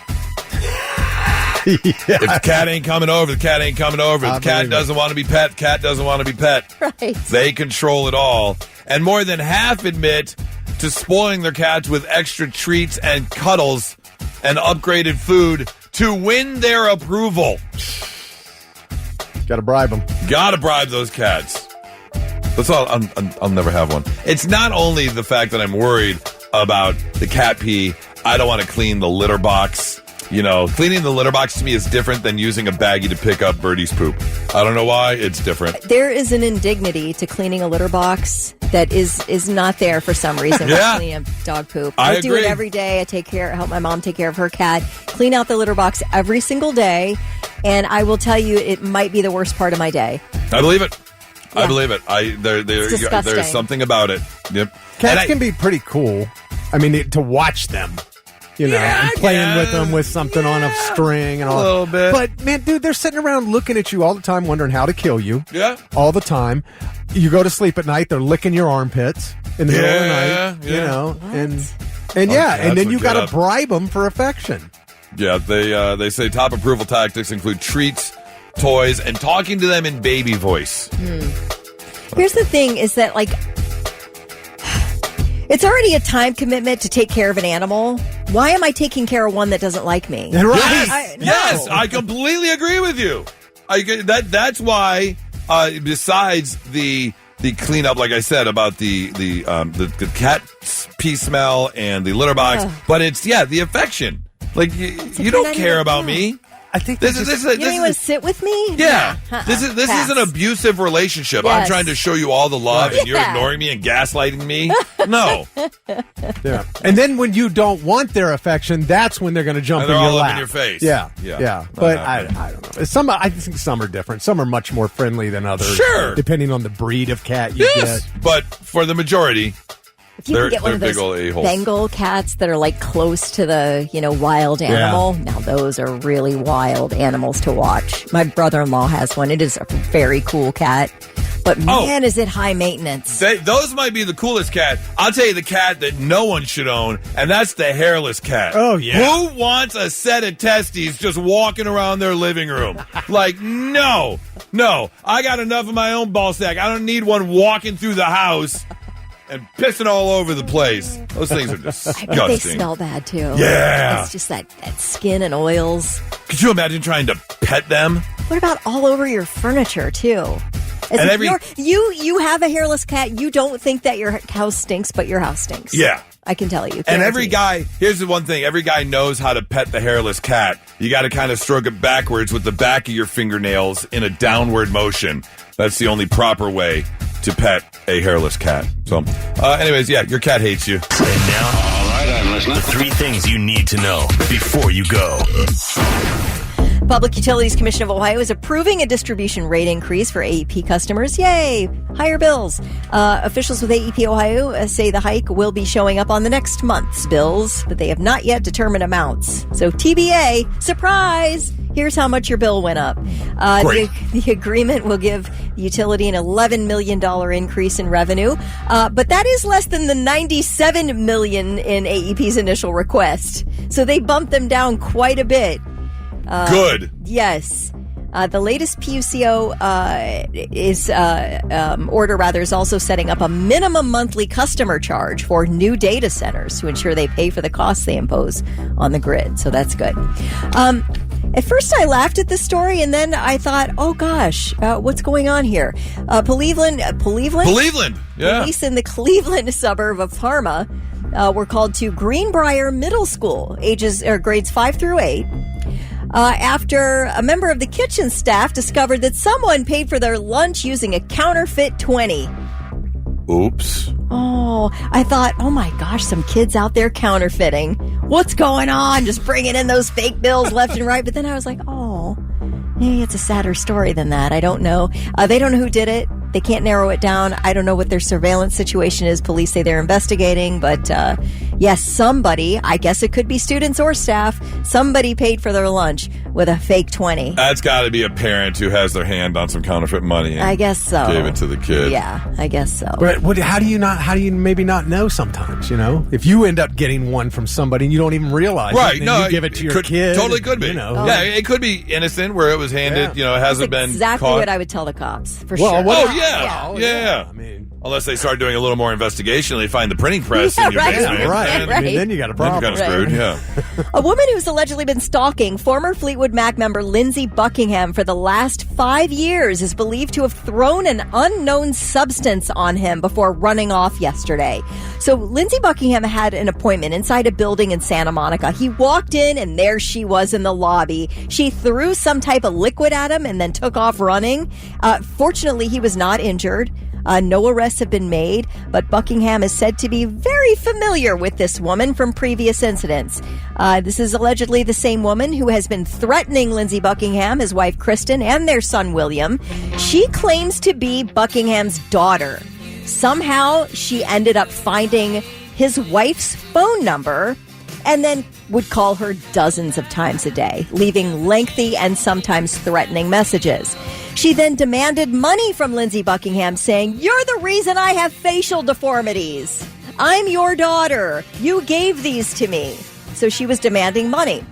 If the cat ain't coming over, the cat ain't coming over. If the cat doesn't want to be pet, the cat doesn't want to be pet. Right. They control it all. And more than half admit to spoiling their cats with extra treats and cuddles and upgraded food to win their approval. Got to bribe them. Got to bribe those cats. That's all. I'll never have one. It's not only the fact that I'm worried about the cat pee. I don't want to clean the litter box. Cleaning the litter box to me is different than using a baggie to pick up Birdie's poop. I don't know why. It's different. There is an indignity to cleaning a litter box that is not there for some reason. Yeah. Cleaning a dog poop. I do it every day. I help my mom take care of her cat. Clean out the litter box every single day. And I will tell you, it might be the worst part of my day. I believe it. Yeah. I believe it. It's disgusting. There's something about it. Yep. Cats can be pretty cool. I mean, to watch them. And playing with them with something on a string and all. A little bit. But, man, dude, they're sitting around looking at you all the time, wondering how to kill you. Yeah. All the time. You go to sleep at night, they're licking your armpits in the middle of the night. And then you got to bribe them for affection. Yeah, they say top approval tactics include treats, toys, and talking to them in baby voice. Here's the thing is that, it's already a time commitment to take care of an animal. Why am I taking care of one that doesn't like me? Right. Yes, I completely agree with you. That's why, besides the cleanup, like I said, about the cat pee smell and the litter box, but it's, the affection. Like, you don't care about me. I think you don't even want to sit with me? Yeah. This is an abusive relationship. Yes. I'm trying to show you all the love and you're ignoring me and gaslighting me. No. Yeah. And then when you don't want their affection, that's when they're going to jump in your all lap. up in your face. Yeah. But I don't know. I think some are different. Some are much more friendly than others. Sure. Depending on the breed of cat you get. But for the majority, if you can get one of those Bengal cats that are close to the wild animal, now those are really wild animals to watch. My brother-in-law has one. It is a very cool cat, but man, is it high maintenance. Those might be the coolest cat. I'll tell you the cat that no one should own, and that's the hairless cat. Oh yeah. Who wants a set of testes just walking around their living room? No. I got enough of my own ball sack. I don't need one walking through the house and pissing all over the place. Those things are disgusting. I bet they smell bad, too. Yeah. It's just that skin and oils. Could you imagine trying to pet them? What about all over your furniture, too? You have a hairless cat, you don't think that your house stinks, but your house stinks. Yeah. I can tell you. And every guy, here's the one thing, every guy knows how to pet the hairless cat. You got to kind of stroke it backwards with the back of your fingernails in a downward motion. That's the only proper way to pet a hairless cat. So, anyways, your cat hates you. And now, all right, I'm listening. The 3 things you need to know before you go. Public Utilities Commission of Ohio is approving a distribution rate increase for AEP customers. Yay! Higher bills. Officials with AEP Ohio say the hike will be showing up on the next month's bills, but they have not yet determined amounts. So TBA, surprise! Here's how much your bill went up. The agreement will give the utility an $11 million increase in revenue, but that is less than the $97 million in AEP's initial request. So they bumped them down quite a bit. Good. Yes. The latest PUCO order is also setting up a minimum monthly customer charge for new data centers to ensure they pay for the costs they impose on the grid. So that's good. At first, I laughed at this story, and then I thought, "Oh gosh, what's going on here?" Cleveland, yeah. Police in the Cleveland suburb of Parma were called to Greenbrier Middle School, grades 5 through 8. After a member of the kitchen staff discovered that someone paid for their lunch using a counterfeit 20. Oops. Oh, I thought, oh my gosh, some kids out there counterfeiting. What's going on? Just bringing in those fake bills left and right. But then I was like, oh, maybe it's a sadder story than that. I don't know. They don't know who did it. They can't narrow it down. I don't know what their surveillance situation is. Police say they're investigating, but yes, somebody, I guess it could be students or staff, somebody paid for their lunch with a fake 20. That's got to be a parent who has their hand on some counterfeit money. And I guess so. Gave it to the kid. Yeah, I guess so. But how do you maybe not know sometimes, if you end up getting one from somebody and you don't even realize it, and you give it to your kid. Totally could be. Yeah, it could be innocent where it was handed, it hasn't been exactly caught. What I would tell the cops, for sure. Yeah. I mean, unless they start doing a little more investigation, they find the printing press in your basement. Right. I mean, then you got a problem. Then you're kind of screwed, yeah. A woman who's allegedly been stalking former Fleetwood Mac member Lindsey Buckingham for the last 5 years is believed to have thrown an unknown substance on him before running off yesterday. So Lindsey Buckingham had an appointment inside a building in Santa Monica. He walked in and there she was in the lobby. She threw some type of liquid at him and then took off running. Fortunately, he was not injured. No arrests have been made, but Buckingham is said to be very familiar with this woman from previous incidents. This is allegedly the same woman who has been threatening Lindsey Buckingham, his wife Kristen, and their son William. She claims to be Buckingham's daughter. Somehow, she ended up finding his wife's phone number and then would call her dozens of times a day, leaving lengthy and sometimes threatening messages. She then demanded money from Lindsey Buckingham, saying, "You're the reason I have facial deformities. I'm your daughter. You gave these to me." So she was demanding money.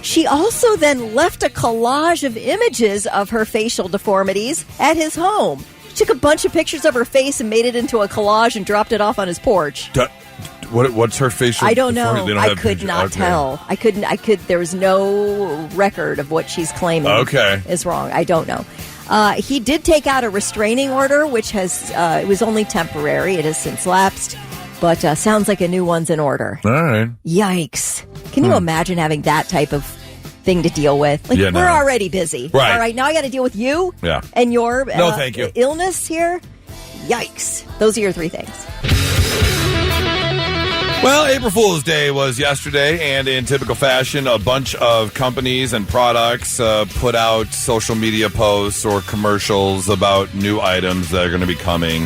She also then left a collage of images of her facial deformities at his home. She took a bunch of pictures of her face and made it into a collage and dropped it off on his porch. What's her facial? I don't know. I could not tell. I could. There was no record of what she's claiming. Is wrong. I don't know. He did take out a restraining order, which has it was only temporary. It has since lapsed, but sounds like a new one's in order. All right. Yikes! Can you imagine having that type of thing to deal with? We're already busy. Right. All right. Now I got to deal with you. Yeah. And your thank you. Illness here. Yikes! Those are your three things. Well, April Fool's Day was yesterday, and in typical fashion, a bunch of companies and products put out social media posts or commercials about new items that are going to be coming.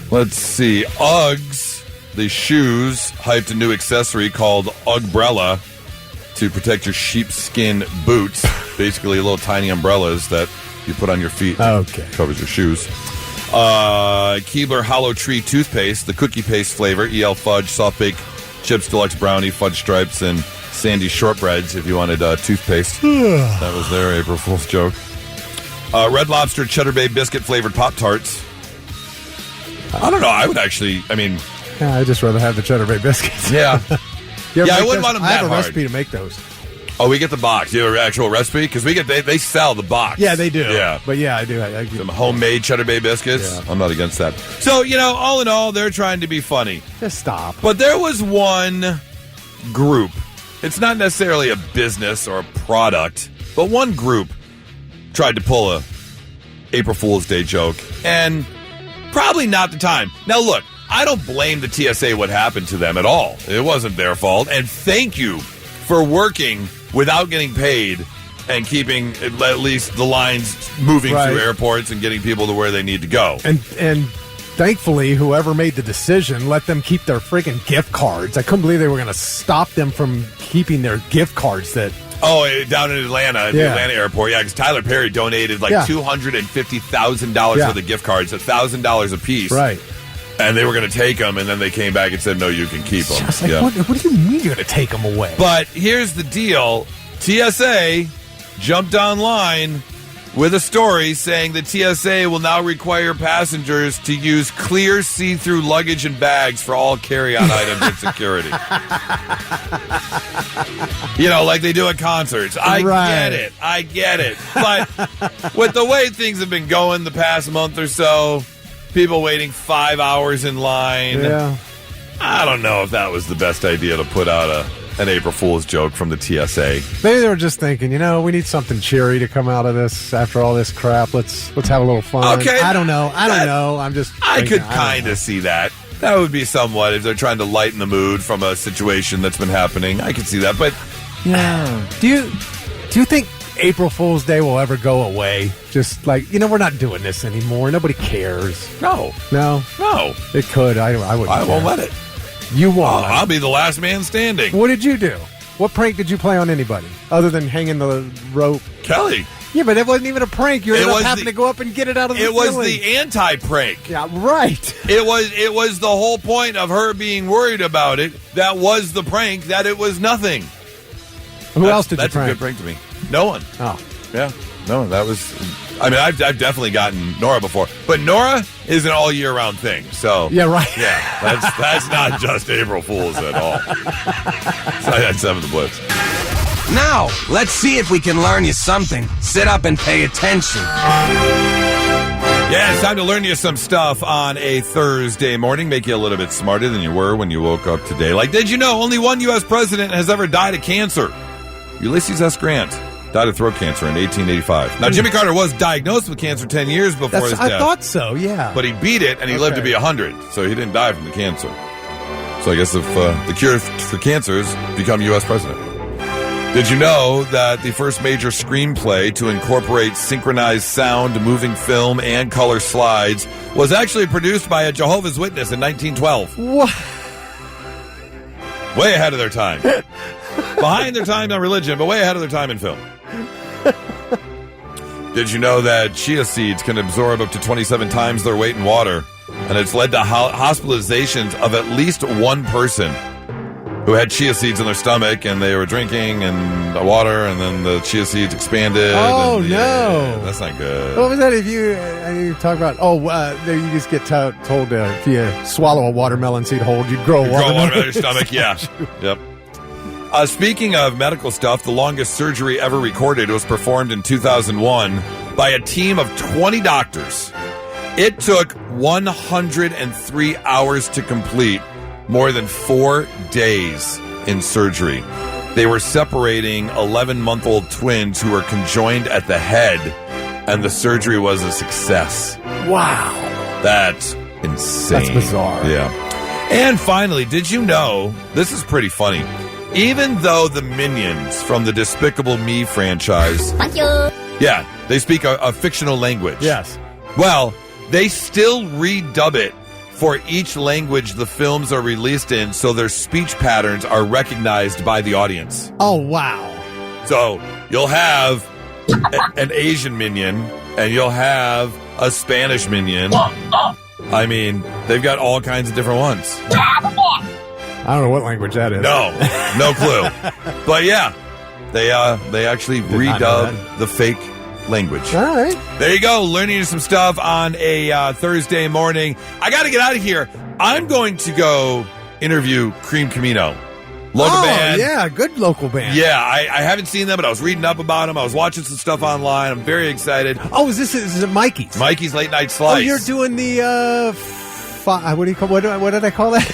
Let's see, Uggs, the shoes, hyped a new accessory called Ugbrella to protect your sheepskin boots. Basically, little tiny umbrellas that you put on your feet. Okay. Covers your shoes. Keebler Hollow Tree toothpaste, the cookie paste flavor, EL Fudge, Soft Bake Chips Deluxe Brownie, Fudge Stripes, and Sandy Shortbreads if you wanted toothpaste. That was their April Fool's joke. Red Lobster Cheddar Bay Biscuit flavored Pop-Tarts. I don't know. I would actually, I'd just rather have the Cheddar Bay biscuits. Yeah. I wouldn't want them that hard. I have a recipe to make those. Oh, we get the box. You have an actual recipe? Because they sell the box. Yeah, they do. Yeah. But yeah, I do. I some homemade Cheddar Bay biscuits. Yeah. I'm not against that. So, all in all, they're trying to be funny. Just stop. But there was one group. It's not necessarily a business or a product, but one group tried to pull a April Fool's Day joke. And probably not the time. Now, look, I don't blame the TSA what happened to them at all. It wasn't their fault. And thank you for working without getting paid and keeping at least the lines moving through airports and getting people to where they need to go. And thankfully, whoever made the decision let them keep their freaking gift cards. I couldn't believe they were going to stop them from keeping their gift cards that... Oh, down in Atlanta, the Atlanta airport. Yeah, because Tyler Perry donated $250,000 worth of gift cards, $1,000 a piece. Right. And they were going to take them, and then they came back and said, no, you can keep them. Just like, what do you mean you're going to take them away? But here's the deal. TSA jumped online with a story saying the TSA will now require passengers to use clear see-through luggage and bags for all carry-on items at security. Like they do at concerts. I get it. But with the way things have been going the past month or so, people waiting 5 hours in line. Yeah. I don't know if that was the best idea to put out an April Fool's joke from the TSA. Maybe they were just thinking, we need something cheery to come out of this after all this crap. Let's have a little fun. Okay. I don't know. I'm just I thinking, could kind of see that. That would be somewhat if they're trying to lighten the mood from a situation that's been happening. I could see that, but yeah. Do you think April Fool's Day will ever go away? Just like, we're not doing this anymore. Nobody cares. No. It could. I wouldn't. I won't let it. You won't. I'll be the last man standing. What did you do? What prank did you play on anybody other than hanging the rope? Kelly. Yeah, but it wasn't even a prank. You ended up having to go up and get it out of the It was ceiling. the anti-prank. Yeah, right. It was the whole point of her being worried about it. That was the prank, that it was nothing. Who else did you prank? That's a good prank to me. No one. Oh. Yeah. No, that was... I mean, I've definitely gotten Nora before. But Nora is an all-year-round thing, so... Yeah, right. Yeah, that's not just April Fool's at all. So I had 7 the Blitz. Now, let's see if we can learn you something. Sit up and pay attention. Yeah, it's time to learn you some stuff on a Thursday morning. Make you a little bit smarter than you were when you woke up today. Like, did you know only one U.S. president has ever died of cancer? Ulysses S. Grant died of throat cancer in 1885. Now, Jimmy Carter was diagnosed with cancer 10 years before his death. I thought so, yeah. But he beat it, and he lived to be 100, so he didn't die from the cancer. So I guess if the cure for cancer is become U.S. president. Did you know that the first major screenplay to incorporate synchronized sound, moving film, and color slides was actually produced by a Jehovah's Witness in 1912? What? Way ahead of their time. Behind their time on religion, but way ahead of their time in film. Did you know that chia seeds can absorb up to 27 times their weight in water? And it's led to hospitalizations of at least one person who had chia seeds in their stomach, and they were drinking and the water, and then the chia seeds expanded. Oh, and, no. Yeah, that's not good. What was that if you talk about, you just get told if you swallow a watermelon seed whole, you'd grow a watermelon in your stomach, yeah. Yep. Speaking of medical stuff, the longest surgery ever recorded was performed in 2001 by a team of 20 doctors. It took 103 hours to complete, more than 4 days in surgery. They were separating 11-month-old twins who were conjoined at the head, and the surgery was a success. Wow. That's insane. That's bizarre. Yeah. And finally, did you know, this is pretty funny, even though the Minions from the Despicable Me franchise... Thank you. Yeah, they speak a fictional language. Yes. Well, they still redub it for each language the films are released in, so their speech patterns are recognized by the audience. Oh, wow. So you'll have an Asian Minion, and you'll have a Spanish Minion. I mean, they've got all kinds of different ones. I don't know what language that is. No clue. But yeah, they actually redub the fake language. All right. There you go. Learning some stuff on a Thursday morning. I got to get out of here. I'm going to go interview Cream Camino. Local band. Yeah, good local band. Yeah, I haven't seen them, but I was reading up about them. I was watching some stuff online. I'm very excited. Oh, is it Mikey's? Mikey's Late Night Slice. Oh, you're doing the what do you call what did I call that?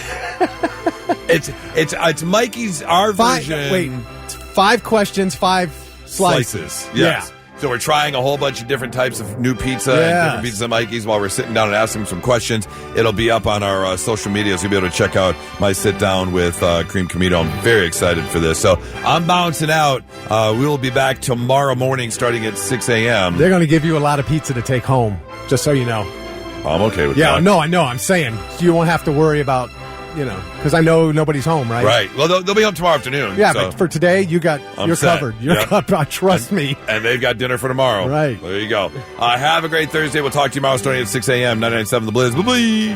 It's Mikey's version. Wait, 5 questions, 5 slices. Yes. Yeah. So we're trying a whole bunch of different types of new pizza and different pizzas at Mikey's while we're sitting down and asking some questions. It'll be up on our social media, so you'll be able to check out my sit down with Cream Camino. I'm very excited for this. So I'm bouncing out. We will be back tomorrow morning starting at 6 a.m. They're going to give you a lot of pizza to take home, just so you know. I'm okay with that. Yeah, no, I know. I'm saying you won't have to worry about, because I know nobody's home, right? Right. Well, they'll be home tomorrow afternoon. Yeah, so but for today, you're set. covered. You're covered. Trust me. And they've got dinner for tomorrow. Right. There you go. Have a great Thursday. We'll talk to you tomorrow starting at 6 a.m. 99.7 The Blitz. Bye-bye.